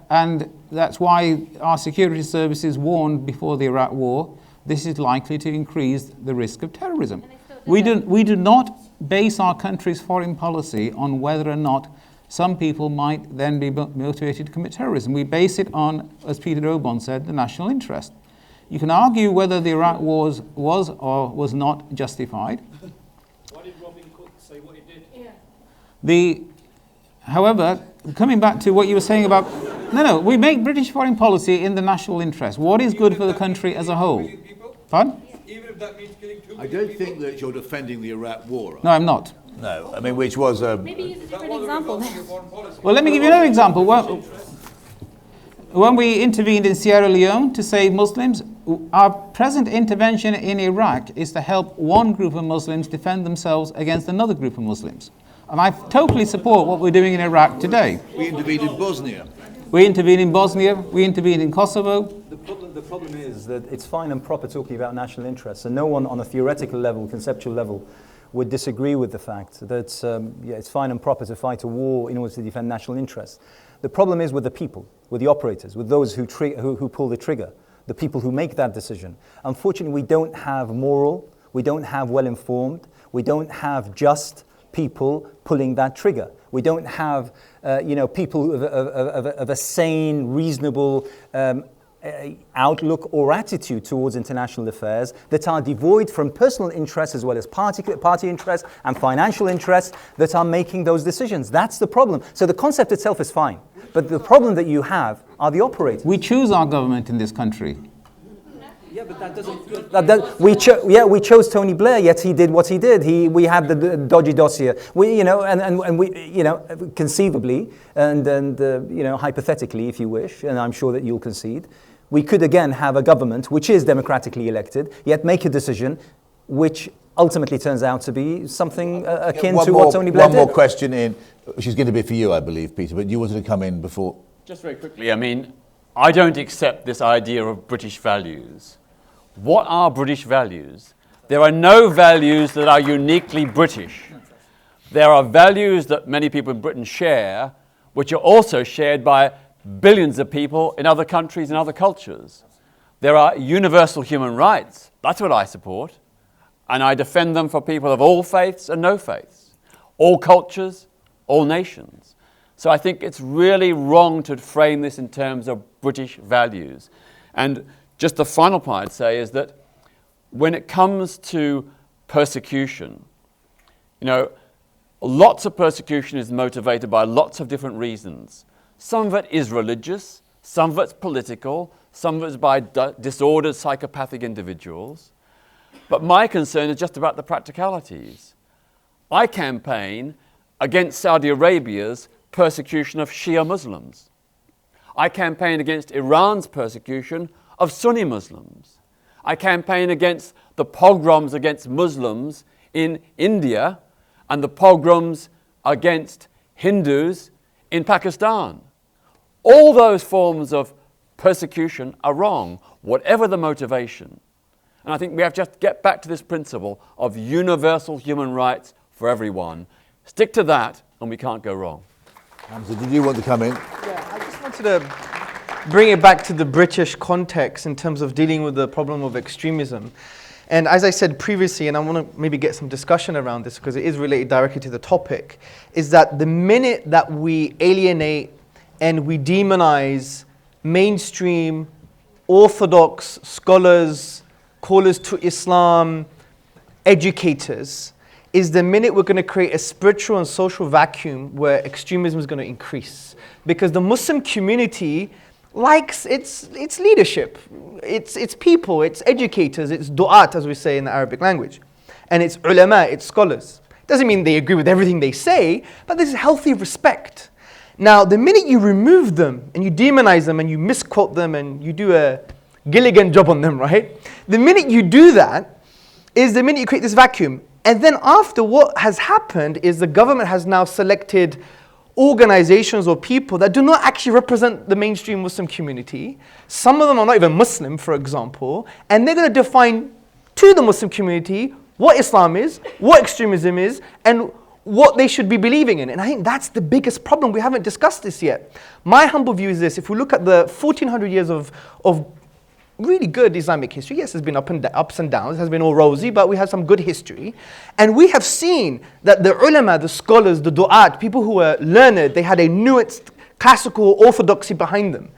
And that's why our security services warned before the Iraq war this is likely to increase the risk of terrorism. We do not base our country's foreign policy on whether or not some people might then be motivated to commit terrorism. We base it on, as Peter Oborne said, the national interest. You can argue whether the Iraq war was or was not justified. Why did Robin Cook say what he did? However, coming back to what you were saying about... No, we make British foreign policy in the national interest. What is good for the country as a whole? Pardon? Even if that means killing too I don't think that you're defending the Iraq war. No, I'm not. No, I mean, which was a... Maybe use a different example. Well, let me give you another example. When we intervened in Sierra Leone to save Muslims, our present intervention in Iraq is to help one group of Muslims defend themselves against another group of Muslims. And I totally support what we're doing in Iraq today. We intervened in Bosnia. We intervened in Bosnia, we intervened in Kosovo. The problem is that it's fine and proper talking about national interests, and no one on a theoretical level, conceptual level, would disagree with the fact that it's fine and proper to fight a war in order to defend national interests. The problem is with the people, with the operators, with those who pull the trigger, the people who make that decision. Unfortunately, we don't have moral, we don't have well-informed, we don't have just people pulling that trigger. We don't have, people of a sane, reasonable outlook or attitude towards international affairs that are devoid from personal interests as well as party interests and financial interests that are making those decisions. That's the problem. So the concept itself is fine, but the problem that you have are the operators. We choose our government in this country. Yeah, but that doesn't. We chose Tony Blair, yet he did what he did. We had the dodgy dossier. Conceivably and hypothetically, if you wish, and I'm sure that you'll concede, we could again have a government which is democratically elected, yet make a decision which ultimately turns out to be something akin to what Tony Blair did. One more question in, which is going to be for you, I believe, Peter, but you wanted to come in before. Just very quickly, I mean, I don't accept this idea of British values. What are British values? There are no values that are uniquely British. There are values that many people in Britain share, which are also shared by billions of people in other countries and other cultures. There are universal human rights. That's what I support. And I defend them for people of all faiths and no faiths, all cultures, all nations. So I think it's really wrong to frame this in terms of British values. And just the final point I'd say is that when it comes to persecution, lots of persecution is motivated by lots of different reasons. Some of it is religious, some of it's political, some of it's by disordered psychopathic individuals. But my concern is just about the practicalities. I campaign against Saudi Arabia's persecution of Shia Muslims. I campaign against Iran's persecution of Sunni Muslims. I campaign against the pogroms against Muslims in India and the pogroms against Hindus in Pakistan. All those forms of persecution are wrong, whatever the motivation. And I think we have to just get back to this principle of universal human rights for everyone. Stick to that and we can't go wrong. Hamza, did you want to come in? Yeah, I just wanted to bring it back to the British context in terms of dealing with the problem of extremism. And as I said previously, and I want to maybe get some discussion around this because it is related directly to the topic, is that the minute that we alienate and we demonize mainstream orthodox scholars, callers to Islam, educators, is the minute we're going to create a spiritual and social vacuum where extremism is going to increase. Because the Muslim community likes its leadership, its people, its educators, its du'at, as we say in the Arabic language, and its ulama, its scholars. Doesn't mean they agree with everything they say, but there's healthy respect. Now, the minute you remove them and you demonize them and you misquote them and you do a Gilligan job on them, right? The minute you do that is the minute you create this vacuum. And then after, what has happened is the government has now selected organizations or people that do not actually represent the mainstream Muslim community. Some of them are not even Muslim, for example, and they're going to define to the Muslim community what Islam is, what extremism is, and what they should be believing in. And I think that's the biggest problem. We haven't discussed this yet. My humble view is this: if we look at the 1400 years of really good Islamic history, yes, there's been ups and downs, it has been all rosy, but we have some good history. And we have seen that the ulama, the scholars, the du'at, people who were learned, they had a nuanced classical orthodoxy behind them.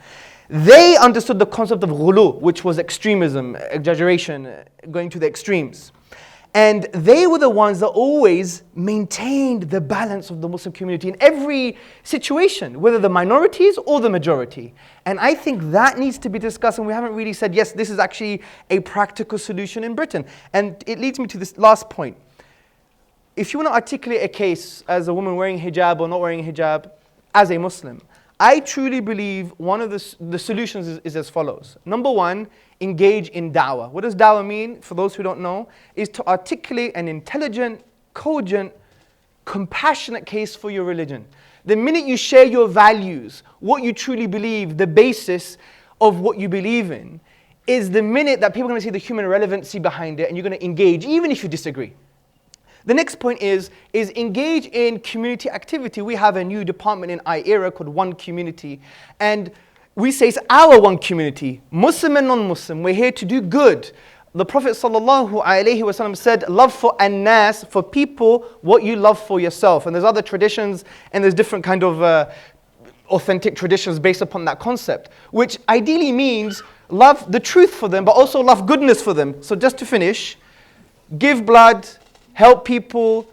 They understood the concept of ghulu, which was extremism, exaggeration, going to the extremes. And they were the ones that always maintained the balance of the Muslim community in every situation, whether the minorities or the majority. And I think that needs to be discussed, and we haven't really said, yes, this is actually a practical solution in Britain. And it leads me to this last point. If you want to articulate a case as a woman wearing hijab or not wearing hijab as a Muslim, I truly believe one of the solutions is as follows. Number one, engage in da'wah. What does da'wah mean? For those who don't know, is to articulate an intelligent, cogent, compassionate case for your religion. The minute you share your values, what you truly believe, the basis of what you believe in, is the minute that people are going to see the human relevancy behind it, and you're going to engage, even if you disagree. The next point is engage in community activity. We have a new department in iERA called One Community, and we say it's our one community, Muslim and non-Muslim. We're here to do good. The Prophet ﷺ said, love for an-nas, for people, what you love for yourself. And there's other traditions, and there's different kind of authentic traditions based upon that concept, which ideally means love the truth for them, but also love goodness for them. So just to finish, give blood, help people,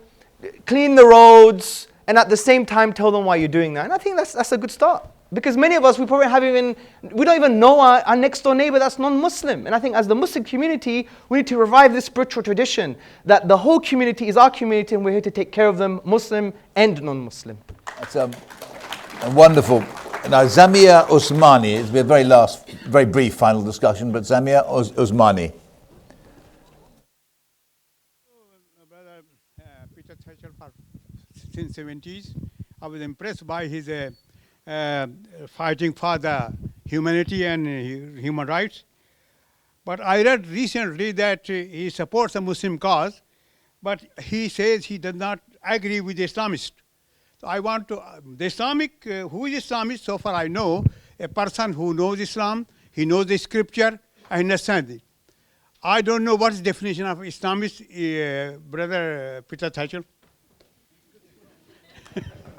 clean the roads, and at the same time tell them why you're doing that. And I think that's a good start. Because many of us, we don't even know our next door neighbor that's non-Muslim. And I think as the Muslim community, we need to revive this spiritual tradition that the whole community is our community and we're here to take care of them, Muslim and non-Muslim. That's a wonderful. Now, Zamia Usmani, it's a very brief final discussion, but Zamia Usmani. Brother Peter Tatchell, since 70s, I was impressed by his fighting for the humanity and human rights. But I read recently that he supports the Muslim cause, but he says he does not agree with the Islamists. So I want to, the Islamic, who is Islamist? So far I know, a person who knows Islam, he knows the scripture, and understands it. I don't know what's the definition of Islamist, Brother Peter Tatchell.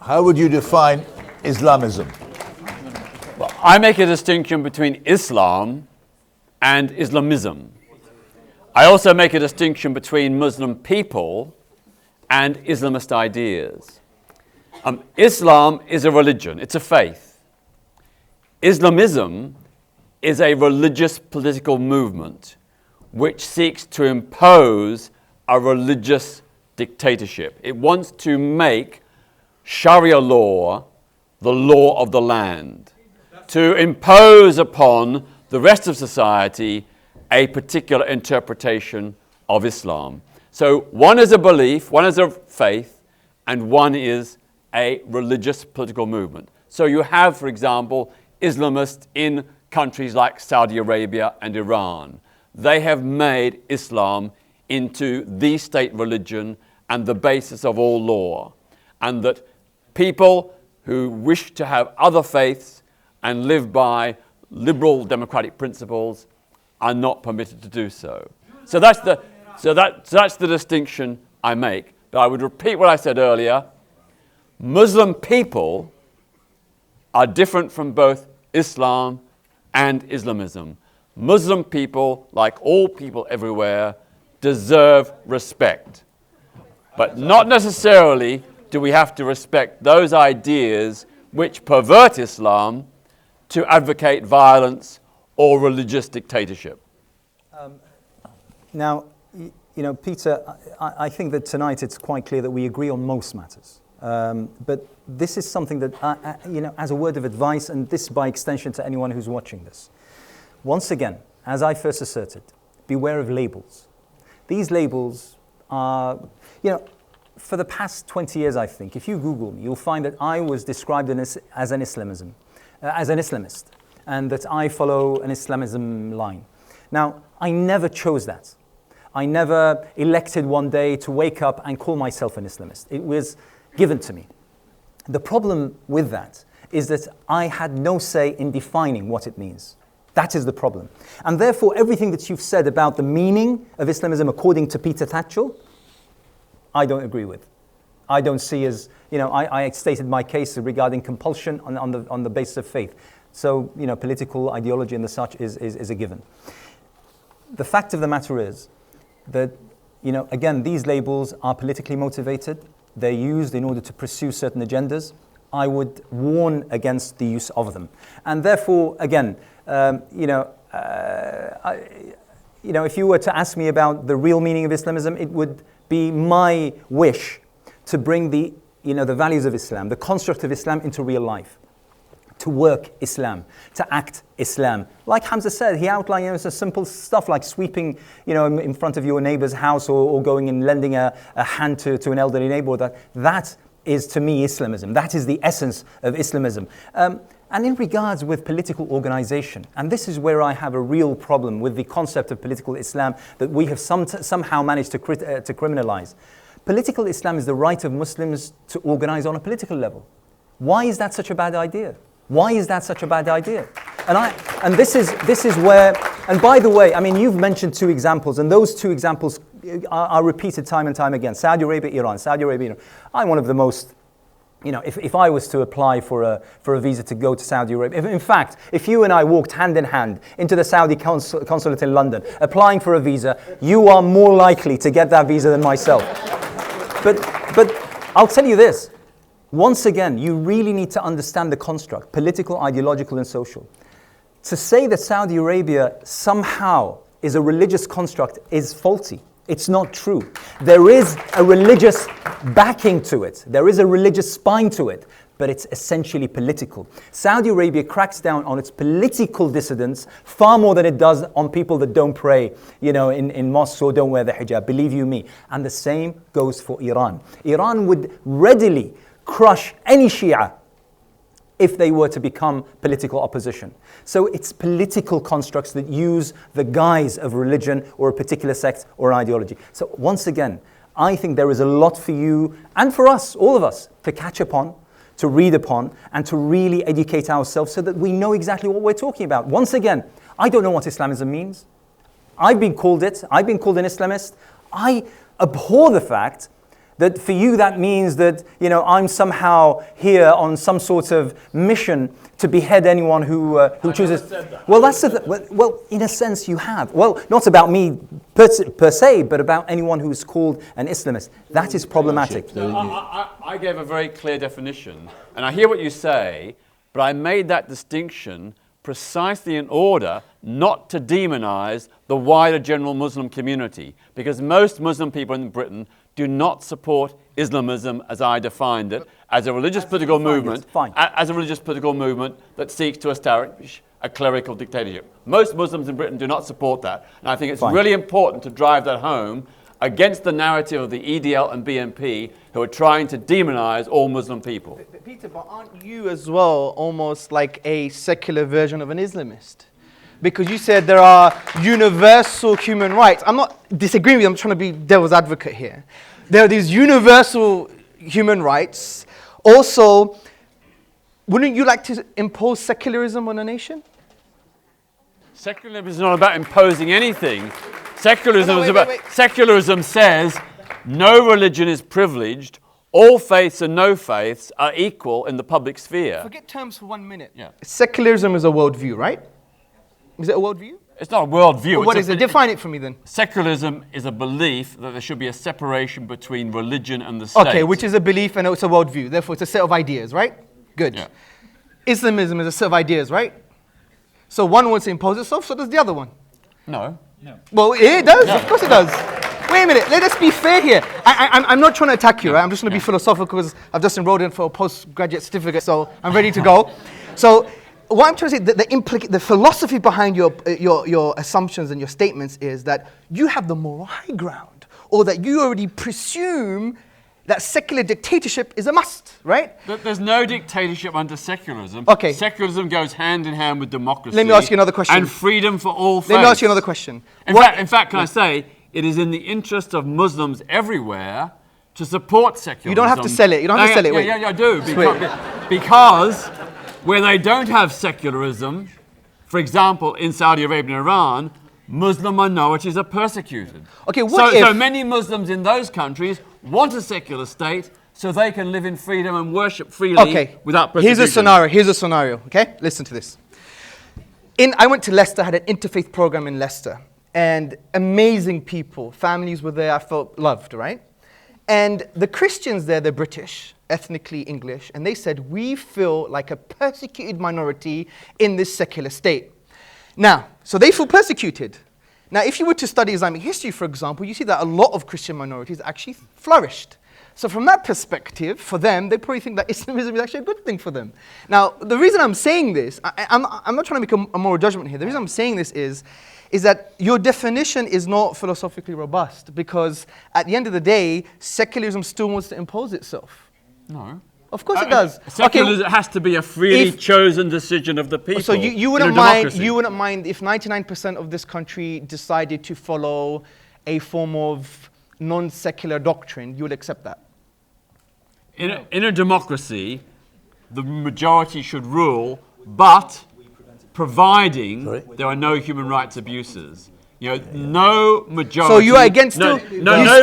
How would you define Islamism? Well, I make a distinction between Islam and Islamism. I also make a distinction between Muslim people and Islamist ideas. Islam is a religion, it's a faith. Islamism is a religious political movement which seeks to impose a religious dictatorship. It wants to make Sharia law the law of the land, to impose upon the rest of society a particular interpretation of Islam. So one is a belief, one is a faith, and one is a religious political movement. So you have, for example, Islamists in countries like Saudi Arabia and Iran. They have made Islam into the state religion and the basis of all law, and that people who wish to have other faiths and live by liberal democratic principles are not permitted to do so. So that's the distinction I make. But I would repeat what I said earlier. Muslim people are different from both Islam and Islamism. Muslim people, like all people everywhere, deserve respect. But not necessarily do we have to respect those ideas which pervert Islam to advocate violence or religious dictatorship. Now, Peter, I think that tonight it's quite clear that we agree on most matters. But this is something that, as a word of advice, and this by extension to anyone who's watching this. Once again, as I first asserted, beware of labels. These labels are, for the past 20 years, I think, if you Google me, you'll find that I was described as an Islamist, and that I follow an Islamism line. Now, I never chose that. I never elected one day to wake up and call myself an Islamist. It was given to me. The problem with that is that I had no say in defining what it means. That is the problem. And therefore, everything that you've said about the meaning of Islamism according to Peter Tatchell, I don't agree with. I don't see as, I stated my case regarding compulsion on the basis of faith. So, political ideology and the such is a given. The fact of the matter is that, again, these labels are politically motivated. They're used in order to pursue certain agendas. I would warn against the use of them. And therefore, again, if you were to ask me about the real meaning of Islamism, it would be my wish to bring the values of Islam, the construct of Islam into real life, to work Islam, to act Islam. Like Hamza said, he outlined some simple stuff like sweeping, in front of your neighbor's house or going and lending a hand to an elderly neighbor. That is, to me, Islamism. That is the essence of Islamism. And in regards with political organization, and this is where I have a real problem with the concept of political Islam that we have somehow managed to criminalize. Political Islam is the right of Muslims to organize on a political level. Why is that such a bad idea? Why is that such a bad idea? And this is where, and by the way, you've mentioned two examples, and those two examples are repeated time and time again. Saudi Arabia, Iran, Saudi Arabia, Iran. I'm one of the most, if I was to apply for a visa to go to Saudi Arabia, in fact, if you and I walked hand in hand into the Saudi consulate in London, applying for a visa, you are more likely to get that visa than myself. But I'll tell you this. Once again, you really need to understand the construct, political, ideological, and social. To say that Saudi Arabia somehow is a religious construct is faulty. It's not true. There is a religious backing to it. There is a religious spine to it, but it's essentially political. Saudi Arabia cracks down on its political dissidents far more than it does on people that don't pray, in mosques or don't wear the hijab, believe you me. And the same goes for Iran. Iran would readily crush any Shia if they were to become political opposition. So it's political constructs that use the guise of religion or a particular sect or ideology. So once again, I think there is a lot for you and for us, all of us, to catch upon, to read upon, and to really educate ourselves so that we know exactly what we're talking about. Once again, I don't know what Islamism means. I've been called it. I've been called an Islamist. I abhor the fact that for you that means that, I'm somehow here on some sort of mission to behead anyone who chooses. Well, well, in a sense you have. Well, not about me per se, but about anyone who's called an Islamist. That is problematic. I gave a very clear definition, and I hear what you say, but I made that distinction precisely in order not to demonize the wider general Muslim community, because most Muslim people in Britain do not support Islamism as I defined it, as a religious political movement, as a religious political movement that seeks to establish a clerical dictatorship. Most Muslims in Britain do not support that, and I think it's really important to drive that home against the narrative of the EDL and BNP, who are trying to demonize all Muslim people. Peter, but aren't you as well almost like a secular version of an Islamist? Because you said there are universal human rights. I'm not disagreeing with you, I'm trying to be devil's advocate here. There are these universal human rights. Also, wouldn't you like to impose secularism on a nation? Secularism is not about imposing anything. Secularism says no religion is privileged, all faiths and no faiths are equal in the public sphere. Forget terms for 1 minute. Yeah. Secularism is a worldview, right? Is it a worldview? It's not a worldview. Well, what is it? Define it for me then. Secularism is a belief that there should be a separation between religion and the state. Okay, which is a belief and it's a worldview. Therefore, it's a set of ideas, right? Good. Yeah. Islamism is a set of ideas, right? So one wants to impose itself, so does the other one. No. Well, it does. Of course it does. Wait a minute. Let us be fair here. I'm not trying to attack you, right? I'm just going to be philosophical because I've just enrolled in for a postgraduate certificate, so I'm ready to go. So what I'm trying to say, the philosophy behind your assumptions and your statements is that you have the moral high ground, or that you already presume that secular dictatorship is a must, right? There's no dictatorship under secularism. Okay. Secularism goes hand in hand with democracy. Let me ask you another question. And freedom for all faiths. Let me ask you another question. In fact, can I say, it is in the interest of Muslims everywhere to support secularism. You don't have to sell it. You don't have to sell it. Wait. Yeah, I do. Because where they don't have secularism, for example, in Saudi Arabia and Iran, Muslim minorities are persecuted. Okay, so many Muslims in those countries want a secular state so they can live in freedom and worship freely without persecution. Here's a scenario, okay? Listen to this. I went to Leicester, had an interfaith program in Leicester, and amazing people, families were there, I felt loved, right? And the Christians there, they're British, ethnically English, and they said, we feel like a persecuted minority in this secular state. Now, so they feel persecuted. Now, if you were to study Islamic history, for example, you see that a lot of Christian minorities actually flourished. So from that perspective, for them, they probably think that Islamism is actually a good thing for them. Now, the reason I'm saying this, I'm not trying to make a moral judgment here. The reason I'm saying this is that your definition is not philosophically robust, because at the end of the day, secularism still wants to impose itself. No. Of course it does. Secularism has to be a freely chosen decision of the people. So you wouldn't mind if 99% of this country decided to follow a form of non-secular doctrine, you would accept that? In a democracy, the majority should rule, but providing there are no human rights abuses. No majority. So you are against no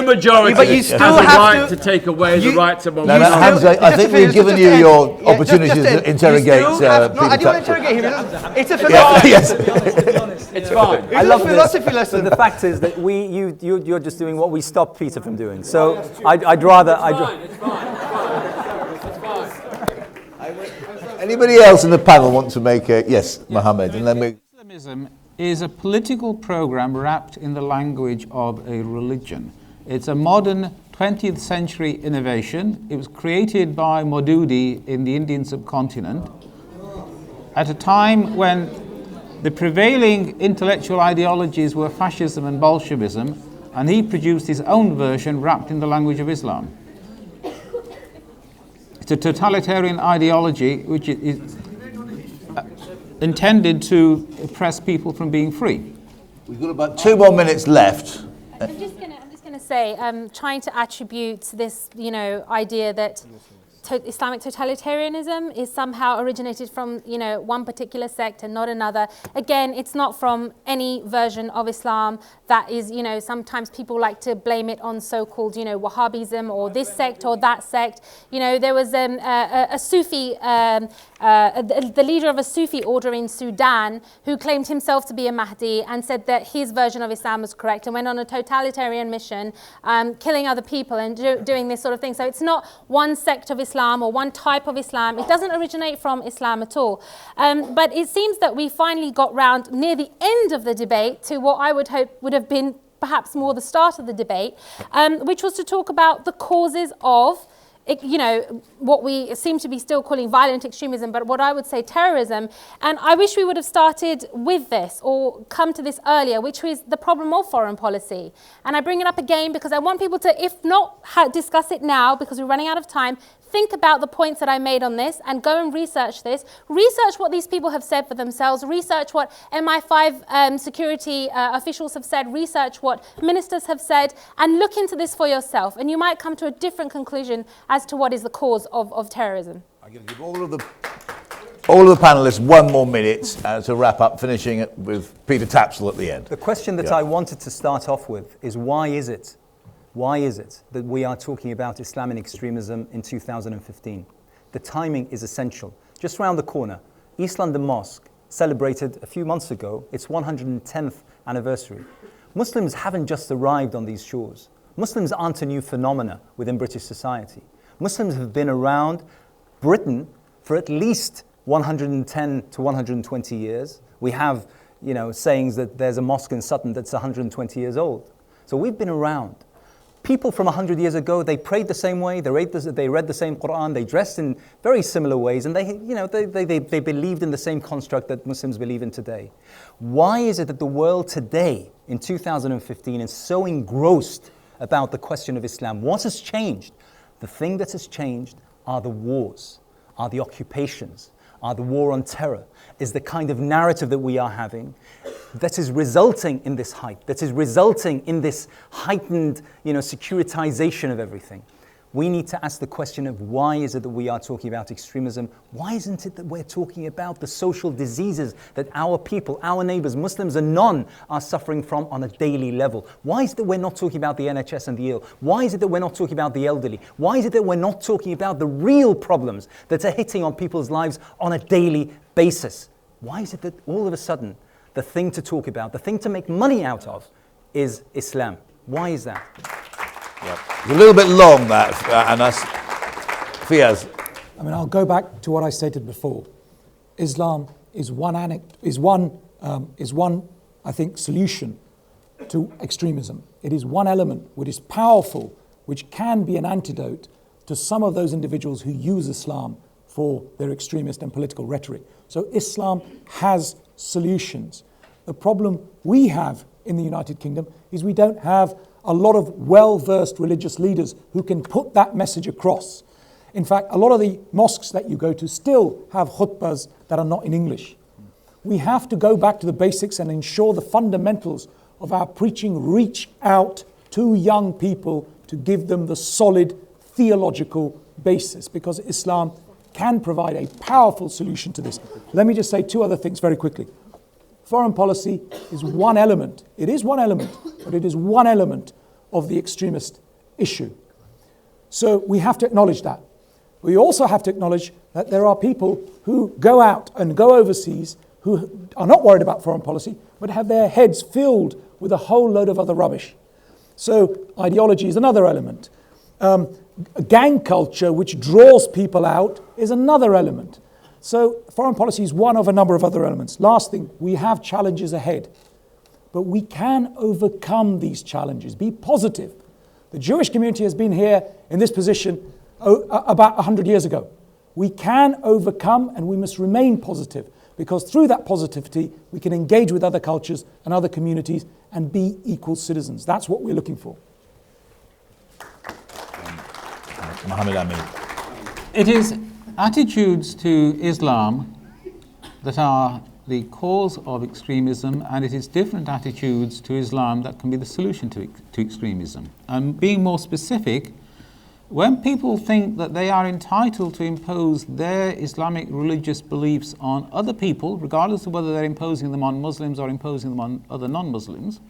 majority but you still has the have right to take away the rights of one. Hamza, I think we've given you your opportunity to interrogate Peter Tatchell. I didn't want to interrogate him. It's a philosophy. Yes. It's fine. I love this. Philosophy lesson. But the fact is that you're just doing what we stopped Peter from doing. So I'd rather. It's fine. Anybody else in the panel want to make a yes, Mohammed, and then we. Islamism is a political program wrapped in the language of a religion. It's a modern 20th century innovation. It was created by Maududi in the Indian subcontinent at a time when the prevailing intellectual ideologies were fascism and Bolshevism, and he produced his own version wrapped in the language of Islam. It's a totalitarian ideology which is intended to oppress people from being free. We've got about 2 more minutes left. I'm just going to say, trying to attribute this, idea that Islamic totalitarianism is somehow originated from, one particular sect and not another. Again, it's not from any version of Islam. That is, sometimes people like to blame it on so-called, Wahhabism or this sect or that sect. There was a Sufi, the leader of a Sufi order in Sudan who claimed himself to be a Mahdi and said that his version of Islam was correct and went on a totalitarian mission, killing other people and doing this sort of thing. So it's not one sect of Islam or one type of Islam. It doesn't originate from Islam at all. But it seems that we finally got round near the end of the debate to what I would hope would have been perhaps more the start of the debate, which was to talk about the causes of what we seem to be still calling violent extremism, but what I would say terrorism. And I wish we would have started with this or come to this earlier, which is the problem of foreign policy. And I bring it up again because I want people to, if not discuss it now because we're running out of time, think about the points that I made on this and go and research this. Research what these people have said for themselves. Research what MI5 security officials have said. Research what ministers have said and look into this for yourself. And you might come to a different conclusion as to what is the cause of terrorism. I'm going to give all of the panellists 1 more minute to wrap up, finishing it with Peter Tatchell at the end. The question that I wanted to start off with is why is it that we are talking about Islamic extremism in 2015? The timing is essential. Just round the corner, East London Mosque celebrated a few months ago its 110th anniversary. Muslims haven't just arrived on these shores. Muslims aren't a new phenomena within British society. Muslims have been around Britain for at least 110 to 120 years. We have, sayings that there's a mosque in Sutton that's 120 years old. So we've been around. People from 100 years ago, they prayed the same way, they read the same Quran, they dressed in very similar ways, and they believed in the same construct that Muslims believe in today. Why is it that the world today, in 2015, is so engrossed about the question of Islam? What has changed? The thing that has changed are the wars, are the occupations, are the war on terror, is the kind of narrative that we are having that is resulting in this hype, that is resulting in this heightened, securitization of everything. We need to ask the question of why is it that we are talking about extremism? Why isn't it that we're talking about the social diseases that our people, our neighbors, Muslims and none, are suffering from on a daily level? Why is it that we're not talking about the NHS and the ill? Why is it that we're not talking about the elderly? Why is it that we're not talking about the real problems that are hitting on people's lives on a daily basis? Why is it that all of a sudden the thing to talk about, the thing to make money out of is Islam? Why is that? Yep. It's a little bit long, that, and that's Fiyaz. I'll go back to what I stated before. Islam is one, I think, solution to extremism. It is one element which is powerful, which can be an antidote to some of those individuals who use Islam for their extremist and political rhetoric. So Islam has solutions. The problem we have in the United Kingdom is we don't have a lot of well-versed religious leaders who can put that message across. In fact, a lot of the mosques that you go to still have khutbahs that are not in English. We have to go back to the basics and ensure the fundamentals of our preaching reach out to young people to give them the solid theological basis, because Islam can provide a powerful solution to this. Let me just say two other things very quickly. Foreign policy is one element. It is one element, but it is one element of the extremist issue. So we have to acknowledge that. We also have to acknowledge that there are people who go out and go overseas who are not worried about foreign policy, but have their heads filled with a whole load of other rubbish. So ideology is another element. Gang culture, which draws people out, is another element. So foreign policy is one of a number of other elements. Last thing, we have challenges ahead, but we can overcome these challenges. Be positive. The Jewish community has been here in this position about 100 years ago. We can overcome, and we must remain positive, because through that positivity, we can engage with other cultures and other communities and be equal citizens. That's what we're looking for. Mohammed, Amin. It is attitudes to Islam that are the cause of extremism, and it is different attitudes to Islam that can be the solution to extremism. And being more specific, when people think that they are entitled to impose their Islamic religious beliefs on other people, regardless of whether they're imposing them on Muslims or imposing them on other non-Muslims,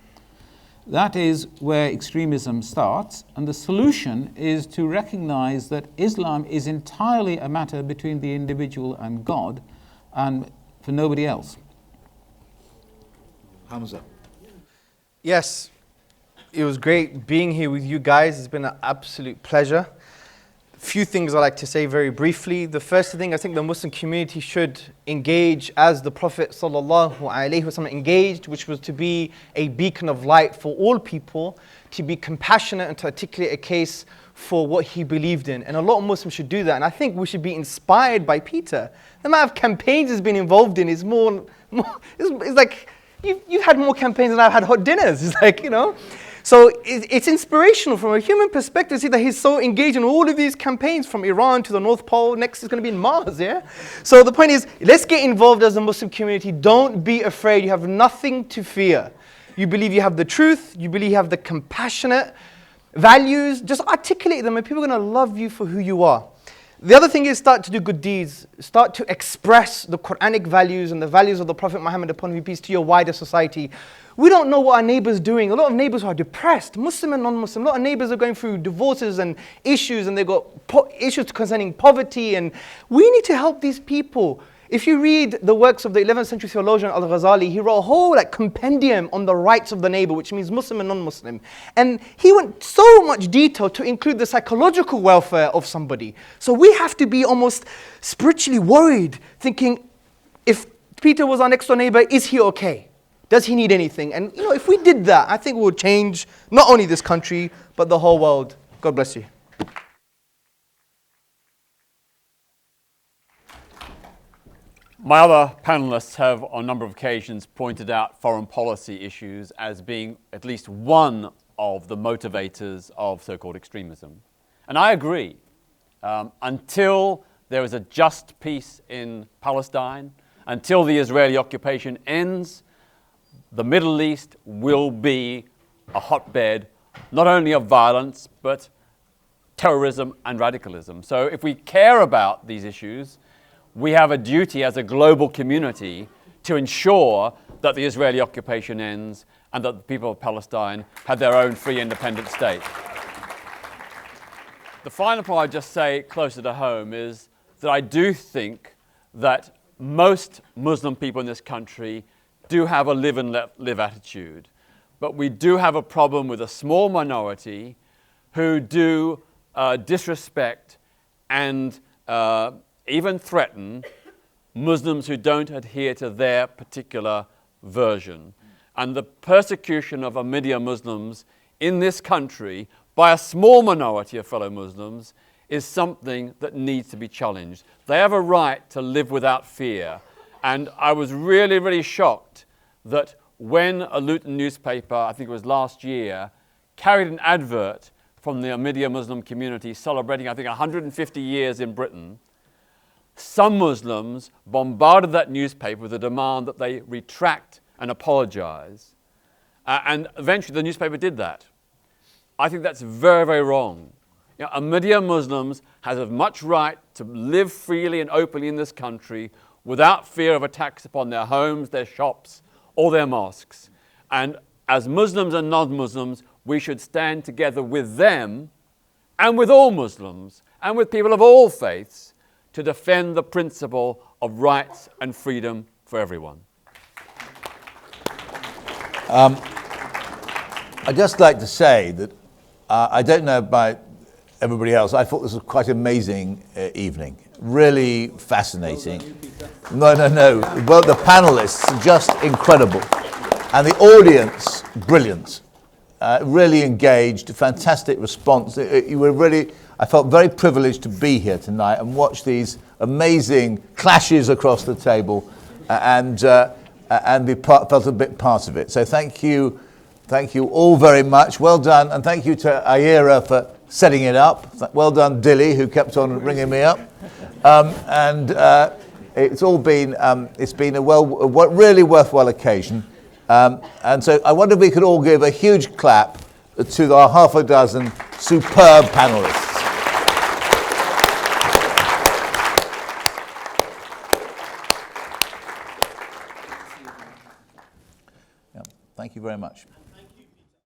that is where extremism starts. And the solution is to recognize that Islam is entirely a matter between the individual and God, and for nobody else. Hamza. Yes, it was great being here with you guys. It's been an absolute pleasure. A few things I'd like to say very briefly. The first thing, I think the Muslim community should engage as the Prophet ﷺ engaged, which was to be a beacon of light for all people, to be compassionate and to articulate a case for what he believed in. And a lot of Muslims should do that. And I think we should be inspired by Peter. The amount of campaigns he's been involved in is more it's like, you've had more campaigns than I've had hot dinners. It's like, So it's inspirational from a human perspective to see that he's so engaged in all of these campaigns from Iran to the North Pole. Next is going to be in Mars, yeah? So the point is, let's get involved as a Muslim community. Don't be afraid. You have nothing to fear. You believe you have the truth. You believe you have the compassionate values. Just articulate them and people are going to love you for who you are. The other thing is start to do good deeds. Start to express the Quranic values and the values of the Prophet Muhammad upon whom peace to your wider society. We don't know what our neighbors are doing. A lot of neighbors are depressed, Muslim and non-Muslim. A lot of neighbors are going through divorces and issues, and they've got issues concerning poverty, and we need to help these people. If you read the works of the 11th century theologian Al-Ghazali, he wrote a whole compendium on the rights of the neighbor, which means Muslim and non-Muslim. And he went so much detail to include the psychological welfare of somebody. So we have to be almost spiritually worried, thinking, if Peter was our next door neighbor, is he okay? Does he need anything? And if we did that, I think we would change not only this country, but the whole world. God bless you. My other panelists have on a number of occasions pointed out foreign policy issues as being at least one of the motivators of so-called extremism. And I agree. Until there is a just peace in Palestine, until the Israeli occupation ends, the Middle East will be a hotbed not only of violence, but terrorism and radicalism. So if we care about these issues, we have a duty as a global community to ensure that the Israeli occupation ends and that the people of Palestine have their own free, independent state. The final point I'd just say closer to home is that I do think that most Muslim people in this country do have a live and let live attitude. But we do have a problem with a small minority who do disrespect and even threaten Muslims who don't adhere to their particular version. And the persecution of Ahmadiyya Muslims in this country by a small minority of fellow Muslims is something that needs to be challenged. They have a right to live without fear. And I was really, really shocked that when a Luton newspaper, I think it was last year, carried an advert from the Ahmadiyya Muslim community celebrating, I think, 150 years in Britain, some Muslims bombarded that newspaper with a demand that they retract and apologize. And eventually the newspaper did that. I think that's very, very wrong. Ahmadiyya Muslims have as much right to live freely and openly in this country without fear of attacks upon their homes, their shops, or their mosques. And as Muslims and non-Muslims, we should stand together with them and with all Muslims and with people of all faiths to defend the principle of rights and freedom for everyone. I'd just like to say that I don't know about everybody else. I thought this was quite an amazing evening. Really fascinating. No. Well, the panelists are just incredible. And the audience, brilliant. Really engaged, fantastic response. I felt very privileged to be here tonight and watch these amazing clashes across the table and felt a bit part of it. So thank you all very much. Well done, and thank you to iERA for setting it up. Well done, Dilly, who kept on ringing me up. It's been a really worthwhile occasion. And so I wonder if we could all give a huge clap to our half a dozen superb panelists. Thank you very much.